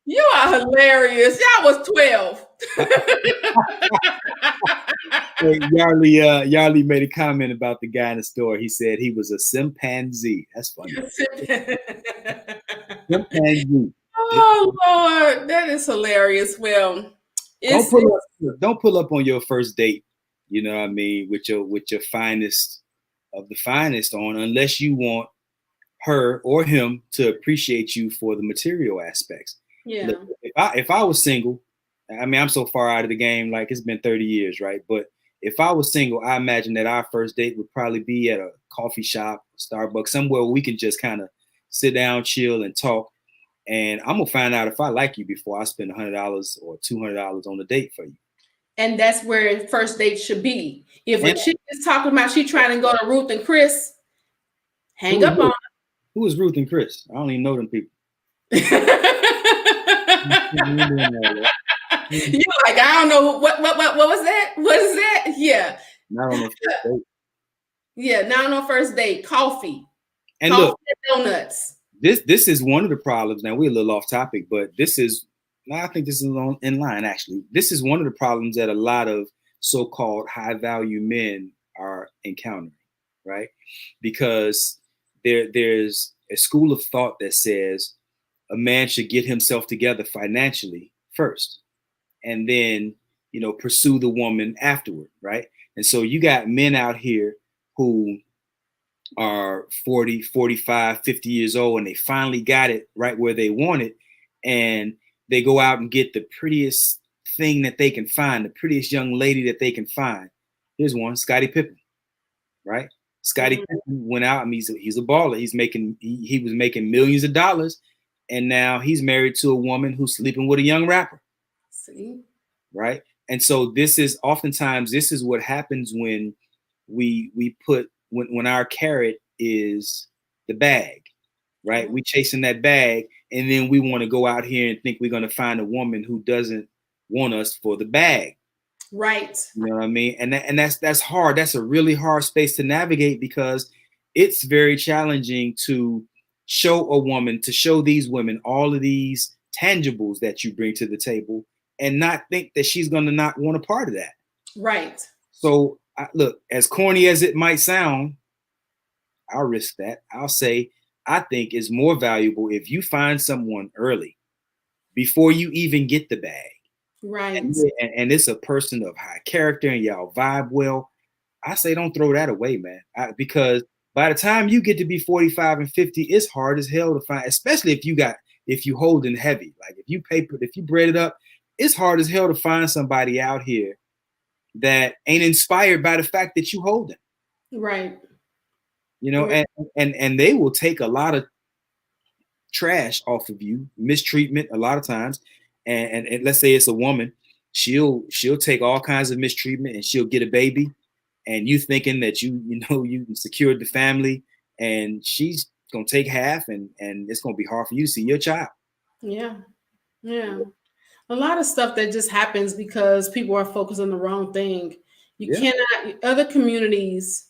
You are hilarious. Y'all was 12. Hey, Yarly made a comment about the guy in the store. He said he was a chimpanzee. That's funny. Chimpanzee. Oh Lord, that is hilarious. Well, don't pull up on your first date, you know what I mean, with your finest of the finest on, unless you want her or him to appreciate you for the material aspects. Yeah. Look, if I was single, I mean, I'm so far out of the game, like it's been 30 years, right? But if I was single, I imagine that our first date would probably be at a coffee shop, Starbucks, somewhere where we can just kind of sit down, chill, and talk. And I'm gonna find out if I like you before I spend $100 or $200 on a date for you. And that's where first date should be. If a chick is talking about she trying to go to Ruth and Chris, hang up on her. Who is Ruth and Chris? I don't even know them people. You're like, I don't know what was that? What is that? Yeah. Not on the first date. Yeah, not on first date. Coffee. And coffee look, and donuts. This is one of the problems. Now we're a little off topic, but I think this is in line actually. This is one of the problems that a lot of so-called high-value men are encountering, right? Because there's a school of thought that says a man should get himself together financially first, and then, you know, pursue the woman afterward, right? And so you got men out here who are 40, 45, 50 years old, and they finally got it right where they want it. And they go out and get the prettiest thing that they can find, the prettiest young lady that they can find. Here's one, Scottie Pippen, right? Scottie Pippen went out. I mean, he's a baller. He was making millions of dollars, and now he's married to a woman who's sleeping with a young rapper. See? Right? And so this is what happens when we put when our carrot is the bag, right? We chasing that bag, and then we want to go out here and think we're going to find a woman who doesn't want us for the bag. Right. You know what I mean? And that's hard. That's a really hard space to navigate, because it's very challenging to show these women all of these tangibles that you bring to the table, and not think that she's going to not want a part of that. Right. So look, as corny as it might sound, I'll risk that. I'll say, I think it's more valuable if you find someone early, before you even get the bag. Right. And it's a person of high character and y'all vibe well. I say don't throw that away, man. Because by the time you get to be 45 and 50, it's hard as hell to find, especially if you holding heavy. Like if you bread it up, it's hard as hell to find somebody out here that ain't inspired by the fact that you hold them. Right. You know, and they will take a lot of trash off of you, mistreatment a lot of times. And let's say it's a woman, she'll take all kinds of mistreatment, and she'll get a baby, and you thinking that you secured the family, and she's gonna take half, and it's gonna be hard for you to see your child. Yeah. Yeah. A lot of stuff that just happens because people are focused on the wrong thing. You cannot, other communities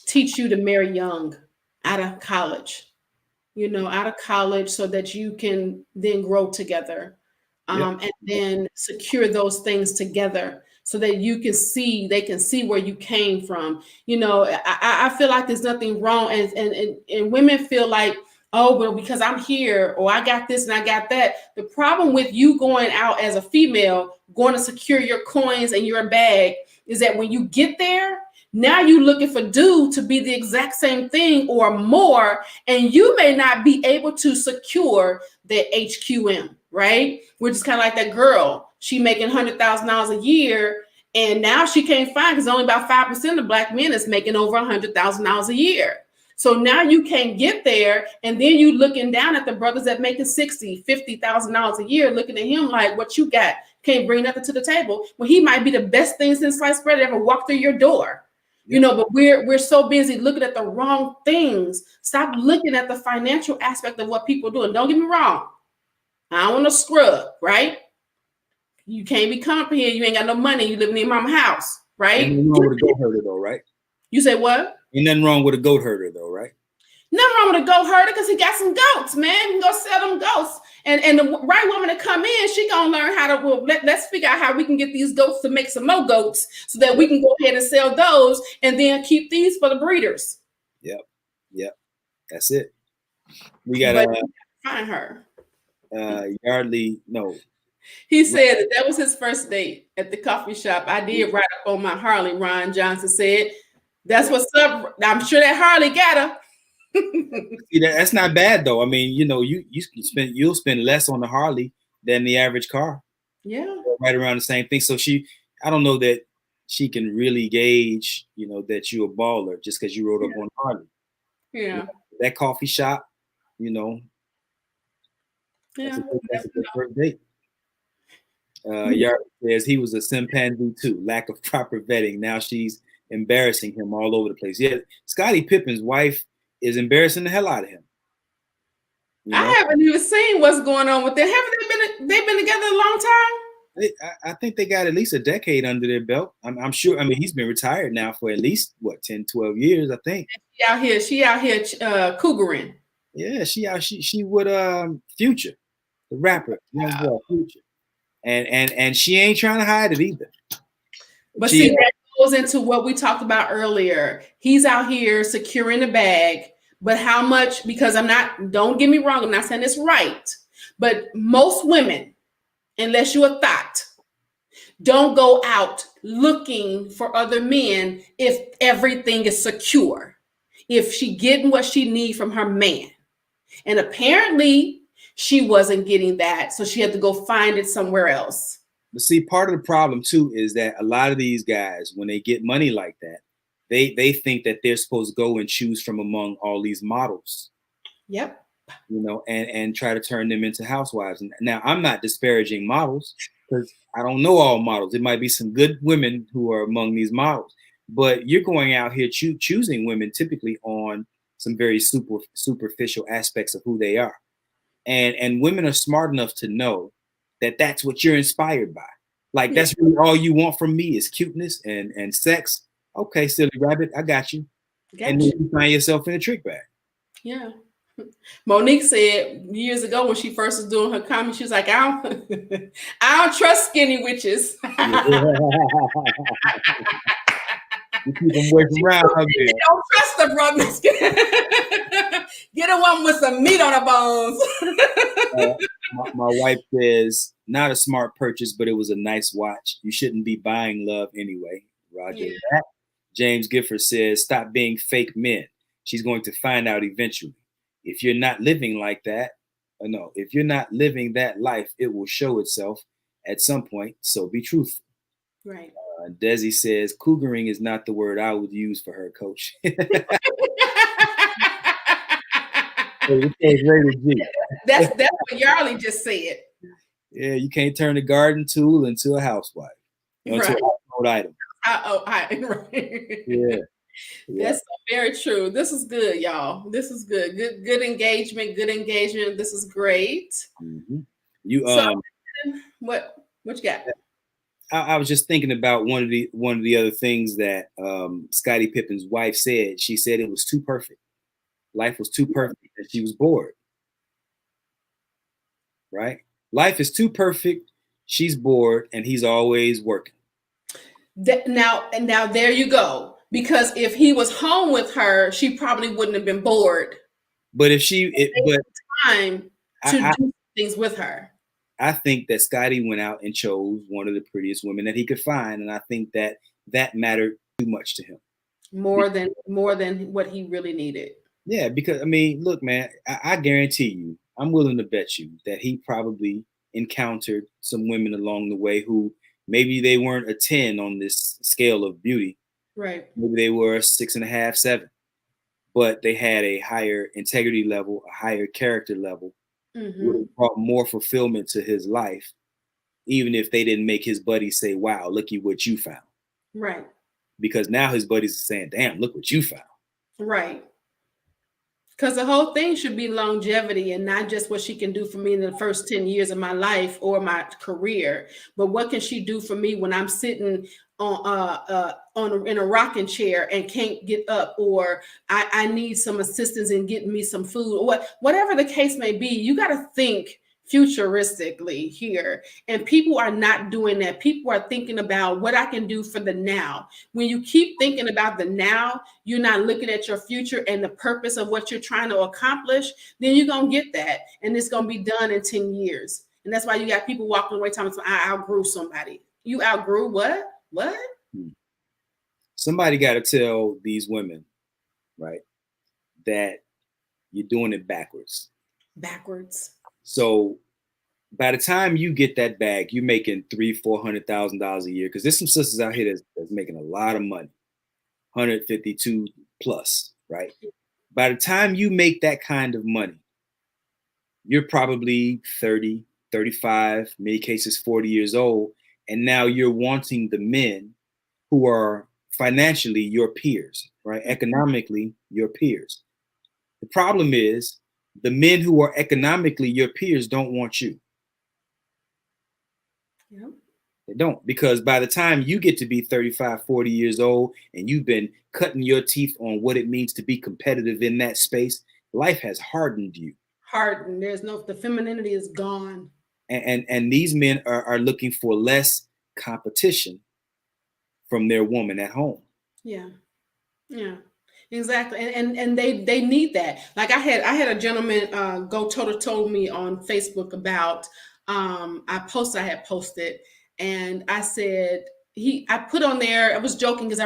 teach you to marry young out of college, so that you can then grow together and then secure those things together so that they can see where you came from. I feel like there's nothing wrong. And women feel like, oh, well, because I'm here, or I got this and I got that. The problem with you going out as a female, going to secure your coins and your bag, is that when you get there, now you're looking for dude to be the exact same thing or more, and you may not be able to secure the HQM, right? Which is kind of like that girl. She making $100,000 a year, and now she can't find, because only about 5% of Black men is making over $100,000 a year. So now you can't get there, and then you looking down at the brothers that making $60,000, $50,000 a year, looking at him like, what you got? Can't bring nothing to the table. Well, he might be the best thing since sliced bread that ever walked through your door. But we're so busy looking at the wrong things. Stop looking at the financial aspect of what people do. And don't get me wrong, I don't want to scrub, right? You can't be comfy here. You ain't got no money. You live in your mama's house, right? Ain't nothing wrong with a goat herder, though, right? You say what? Ain't nothing wrong with a goat herder, though, right? Nothing wrong with a goat herder, because he got some goats, man. You can go sell them goats. And the right woman to come in, she gonna learn how to, let's figure out how we can get these goats to make some more goats so that we can go ahead and sell those and then keep these for the breeders. Yep. That's it. We got find her. Yardley, no. He said that was his first date at the coffee shop. I did write up on my Harley, Ron Johnson said. That's what's up. I'm sure that Harley got her. See, that's not bad though. I mean, you'll spend less on the Harley than the average car. Yeah. Right around the same thing. So I don't know that she can really gauge, that you're a baller just because you rode up on Harley. Yeah. That coffee shop, Yeah. That's a good first date. Yard says he was a chimpanzee too. Lack of proper vetting. Now she's embarrassing him all over the place. Yeah, Scottie Pippen's wife is embarrassing the hell out of him. I haven't even seen what's going on with them. Haven't they been together a long time? I think they got at least a decade under their belt. I'm sure. I mean, he's been retired now for at least 10, 12 years, I think. She out here cougaring. Yeah, she with Future, the rapper, Future, and she ain't trying to hide it either. But see, that goes into what we talked about earlier. He's out here securing the bag, but how much? Because don't get me wrong, I'm not saying it's right, but most women, unless you're a thought, don't go out looking for other men if everything is secure, if she getting what she need from her man. And apparently she wasn't getting that, so she had to go find it somewhere else. But see, part of the problem too is that a lot of these guys, when they get money like that, they think that they're supposed to go and choose from among all these models. Yep. You know, and try to turn them into housewives. And now I'm not disparaging models because I don't know all models. It might be some good women who are among these models, but you're going out here choosing women typically on some very superficial aspects of who they are. And women are smart enough to know that that's what you're inspired by. Like, that's really all you want from me is cuteness and sex. Okay, silly rabbit, I got you. And then you find yourself in a trick bag. Yeah. Monique said years ago when she first was doing her comedy, she was like, I don't trust skinny witches. You keep them away from around. Don't trust the brothers. Get a one with some meat on the bones. My wife says, not a smart purchase, but it was a nice watch. You shouldn't be buying love anyway. Roger that. James Gifford says, stop being fake men. She's going to find out eventually. If you're not living like that, if you're not living that life, it will show itself at some point. So be truthful. Right. Desi says, cougaring is not the word I would use for her, coach. That's what Yarly just said. Yeah, you can't turn a garden tool into a housewife. Into a household item. Right. Yeah. That's very true. This is good, y'all. This is good. Good engagement. Good engagement. This is great. Mm-hmm. What you got? I was just thinking about one of the other things that Scottie Pippen's wife said. She said it was too perfect. Life was too perfect that she was bored. Right? Life is too perfect. She's bored, and he's always working. Now there you go. Because if he was home with her, she probably wouldn't have been bored. But if time to do things with her. I think that Scottie went out and chose one of the prettiest women that he could find, and I think that mattered too much to him. More than what he really needed. Yeah, because I mean, look, man, I guarantee you, I'm willing to bet you that he probably encountered some women along the way who maybe they weren't a 10 on this scale of beauty. Right. Maybe they were a 6.5, 7, but they had a higher integrity level, a higher character level, would have brought more fulfillment to his life, even if they didn't make his buddies say, wow, look at what you found. Right. Because now his buddies are saying, damn, look what you found. Right. Because the whole thing should be longevity and not just what she can do for me in the first 10 years of my life or my career, but what can she do for me when I'm sitting in a rocking chair and can't get up, or I need some assistance in getting me some food, or whatever the case may be. You got to think futuristically here, and people are not doing that. People are thinking about what I can do for the now. When you keep thinking about the now, you're not looking at your future and the purpose of what you're trying to accomplish, then you're going to get that, and it's going to be done in 10 years. And that's why you got people walking away talking about, I outgrew somebody. You outgrew what? What? Somebody got to tell these women, right, that you're doing it backwards. So by the time you get that bag, you're making $300,000-$400,000 a year. Because there's some sisters out here that's making a lot of money, 152 plus, right? By the time you make that kind of money, you're probably 30, 35, many cases 40 years old. And now you're wanting the men who are financially your peers, right? Economically your peers. The problem is the men who are economically your peers don't want you. Yep. They don't, because by the time you get to be 35, 40 years old and you've been cutting your teeth on what it means to be competitive in that space, life has hardened you. Hardened. The femininity is gone. And these men are looking for less competition from their woman at home. Yeah. Yeah. Exactly. And they need that. Like I had a gentleman go toe to toe with me on Facebook about I had posted, and I said I put on there, I was joking because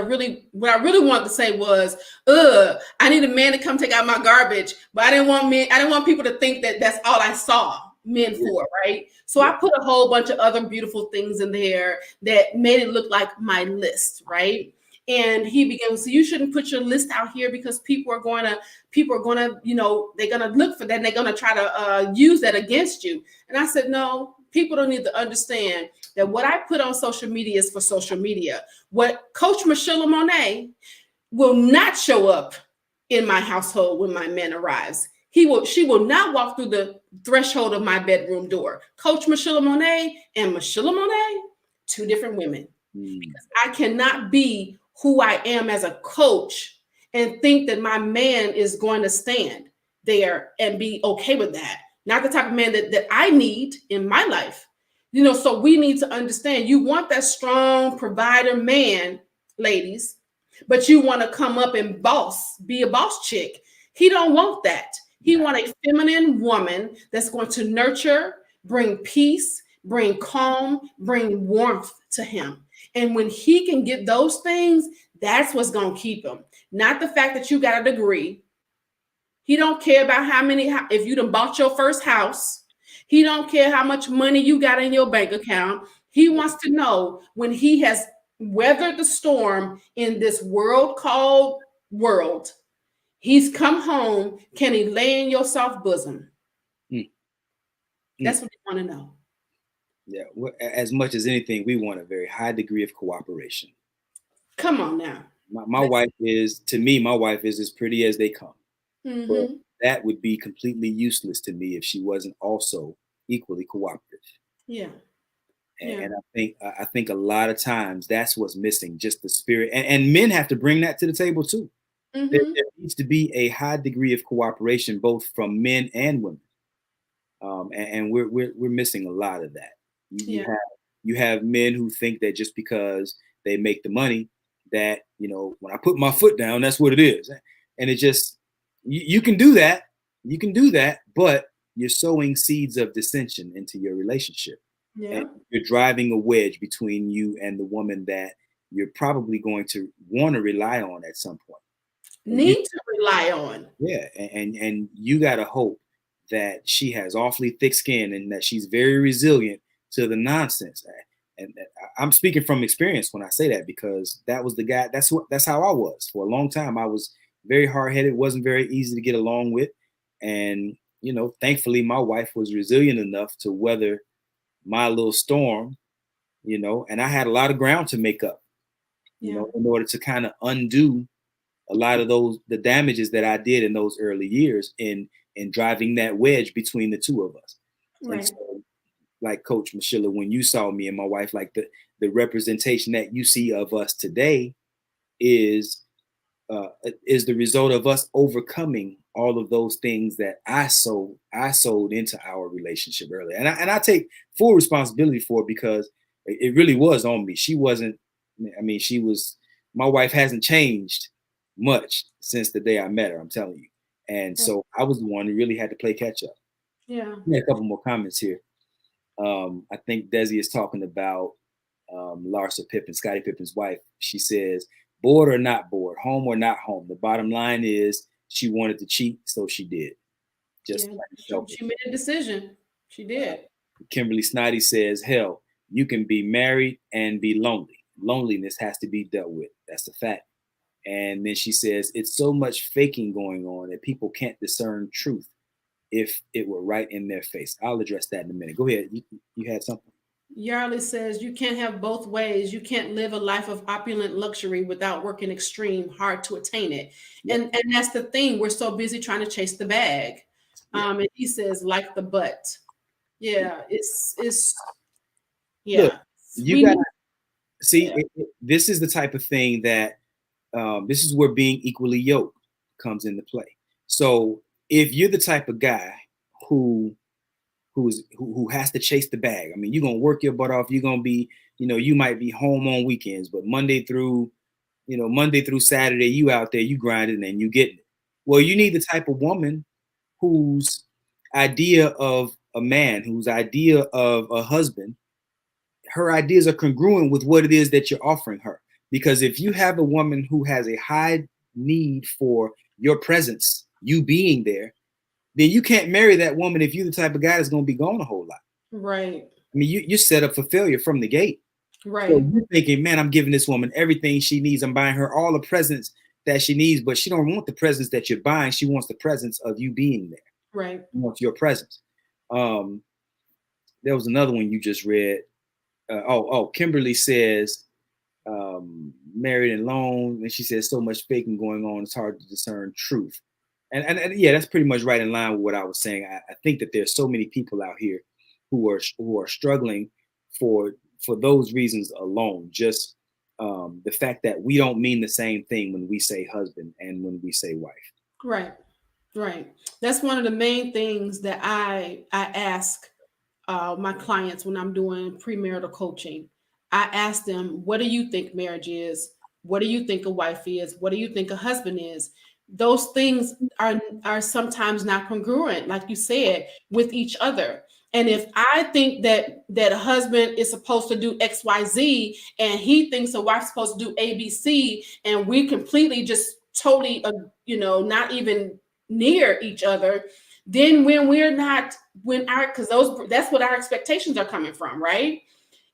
what I really wanted to say was, I need a man to come take out my garbage, but I didn't want people to think that that's all I saw men for, right? So I put a whole bunch of other beautiful things in there that made it look like my list, right? And he began, so you shouldn't put your list out here because people are going to, you know, they're going to look for that and they're going to try to use that against you. And I said, no, people don't need to understand that what I put on social media is for social media. What Coach Michelamonè will not show up in my household when my man arrives. She will not walk through the threshold of my bedroom door. Coach Michelamonè and Michelamonè, two different women. Because I cannot be who I am as a coach and think that my man is going to stand there and be okay with that. Not the type of man that I need in my life. You know, so we need to understand, you want that strong provider man, ladies, but you want to come up and be a boss chick. He don't want that. He want a feminine woman that's going to nurture, bring peace, bring calm, bring warmth to him. And when he can get those things, that's what's going to keep him. Not the fact that you got a degree. He don't care about if you done bought your first house. He don't care how much money you got in your bank account. He wants to know when he has weathered the storm in this world called world, he's come home, can he lay in your soft bosom? That's what they want to know. Yeah, as much as anything, we want a very high degree of cooperation. Come on now. My wife is as pretty as they come. But that would be completely useless to me if she wasn't also equally cooperative. Yeah. And I think a lot of times that's what's missing, just the spirit. And men have to bring that to the table too. There needs to be a high degree of cooperation, both from men and women. And we're missing a lot of that. You have men who think that just because they make the money, that, you know, when I put my foot down, that's what it is. And it just, you can do that. You can do that, but you're sowing seeds of dissension into your relationship. Yeah. And you're driving a wedge between you and the woman that you're probably going to want to rely on at some point. Need to rely on. Yeah. And you got to hope that she has awfully thick skin and that she's very resilient to the nonsense. And I'm speaking from experience when I say that, because that was the guy. That's how I was for a long time. I was very hard-headed, wasn't very easy to get along with. And, you know, thankfully my wife was resilient enough to weather my little storm, you know, and I had a lot of ground to make up, you know, in order to kind of undo a lot of the damages that I did in those early years in driving that wedge between the two of us. Right. And so, like Coach Michela, when you saw me and my wife, like the representation that you see of us today is the result of us overcoming all of those things that I sowed into our relationship earlier. And I take full responsibility for it, because it really was on me. My wife hasn't changed much since the day I met her, I'm telling you. And so I was the one who really had to play catch up. Yeah. A couple more comments here. I think Desi is talking about Larsa Pippen, Scottie Pippen's wife. She says, bored or not bored, home or not home. The bottom line is she wanted to cheat, so she did. She made a decision. She did. Kimberly Snidey says, hell, you can be married and be lonely. Loneliness has to be dealt with. That's a fact. And then she says, it's so much faking going on that people can't discern truth if it were right in their face. I'll address that in a minute. Go ahead. You had something. Yarley says, you can't have both ways. You can't live a life of opulent luxury without working extreme hard to attain it. Yep. And that's the thing. We're so busy trying to chase the bag. And he says, like the butt. Yeah, it's Look, you got to see, this is the type of thing that this is where being equally yoked comes into play. So if you're the type of guy who who has to chase the bag. I mean, you're gonna work your butt off. You're gonna be, you might be home on weekends, but Monday through Saturday, you out there, you grinding and you getting it. Well, you need the type of woman whose idea of a man, whose idea of a husband, her ideas are congruent with what it is that you're offering her. Because if you have a woman who has a high need for your presence, you being there, then you can't marry that woman if you're the type of guy that's going to be gone a whole lot. Right. I mean, you're set up for failure from the gate. Right. So you're thinking, man, I'm giving this woman everything she needs. I'm buying her all the presents that she needs, but she don't want the presents that you're buying. She wants the presence of you being there. Right. She wants your presence. There was another one you just read. Kimberly says, married and alone, and she says so much faking going on, it's hard to discern truth. And yeah, that's pretty much right in line with what I was saying. I think that there's so many people out here who are struggling for those reasons alone. Just the fact that we don't mean the same thing when we say husband and when we say wife. Right. That's one of the main things that I ask my clients when I'm doing premarital coaching. I ask them, what do you think marriage is? What do you think a wife is? What do you think a husband is? Those things are sometimes not congruent, like you said, with each other. And if I think that a husband is supposed to do X, Y, Z, and he thinks a wife's supposed to do A, B, C, and we completely just totally, not even near each other, then that's what our expectations are coming from, right?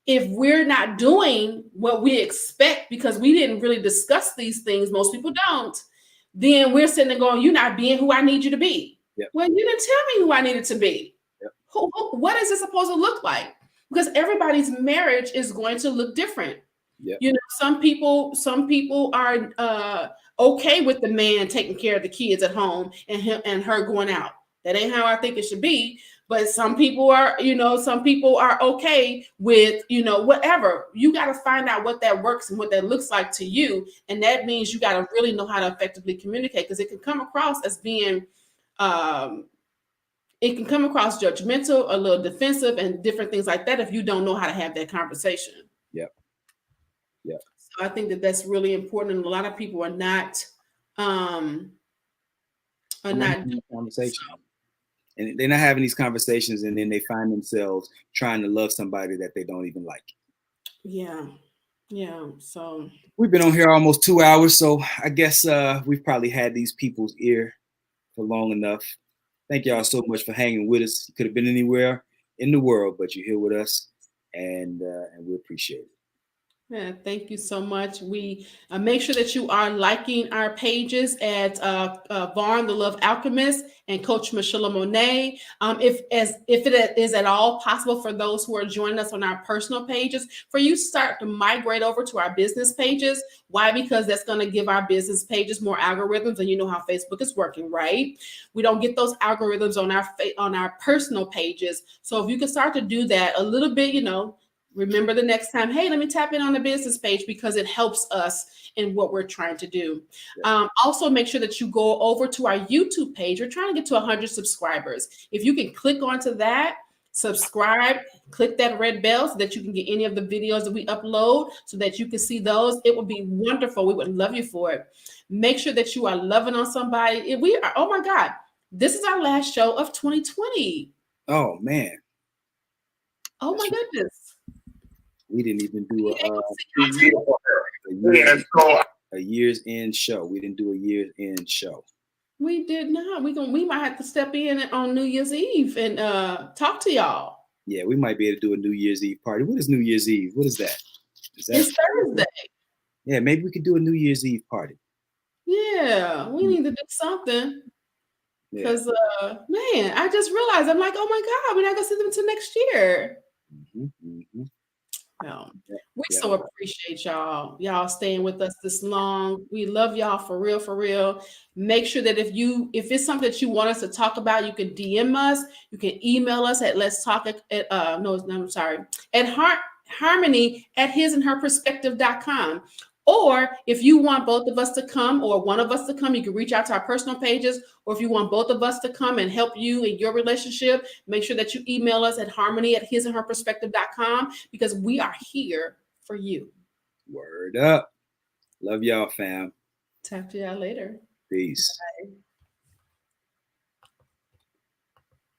If we're not doing what we expect because we didn't really discuss these things, most people don't, then we're sitting there going, you're not being who I need you to be. Yep. Well, you didn't tell me who I needed to be. Yep. What is it supposed to look like? Because everybody's marriage is going to look different. Yep. Some people are okay with the man taking care of the kids at home and him and her going out. That ain't how I think it should be. But some people are okay with, whatever. You got to find out what that works and what that looks like to you. And that means you got to really know how to effectively communicate, because it can come across as being, it can come across judgmental, a little defensive, and different things like that if you don't know how to have that conversation. Yep. So I think that that's really important. And a lot of people are not doing conversation. And they're not having these conversations, and then they find themselves trying to love somebody that they don't even like. Yeah. So we've been on here almost 2 hours, so I guess we've probably had these people's ear for long enough. Thank y'all so much for hanging with us. You could have been anywhere in the world, but you're here with us, and we appreciate it. Yeah, thank you so much. We make sure that you are liking our pages at Vaun, the Love Alchemist, and Coach Michelamonè. If it is at all possible for those who are joining us on our personal pages, for you to start to migrate over to our business pages. Why? Because that's going to give our business pages more algorithms, and you know how Facebook is working, right? We don't get those algorithms on our personal pages. So if you can start to do that a little bit, remember the next time, hey, let me tap in on the business page, because it helps us in what we're trying to do. Yeah. Also, make sure that you go over to our YouTube page. We're trying to get to 100 subscribers. If you can click onto that, subscribe, click that red bell so that you can get any of the videos that we upload so that you can see those. It would be wonderful. We would love you for it. Make sure that you are loving on somebody. Oh my God, this is our last show of 2020. Oh, man. Oh my goodness. We didn't even do a year's end show. We didn't do a year's end show. We did not. We might have to step in on New Year's Eve and talk to y'all. Yeah, we might be able to do a New Year's Eve party. What is New Year's Eve? What is that? It's Thursday. Yeah, maybe we could do a New Year's Eve party. Yeah, we need to do something. Because, man, I just realized, I'm like, oh my God, we're not going to see them until next year. No, we so appreciate y'all staying with us this long. We love y'all for real. Make sure that if it's something that you want us to talk about, you can DM us. You can email us at harmony@hisandherperspective.com, Or if you want both of us to come or one of us to come, you can reach out to our personal pages. Or if you want both of us to come and help you in your relationship, make sure that you email us at harmony@hisandherperspective.com, because we are here for you. Word up. Love y'all, fam. Talk to y'all later. Peace. Bye.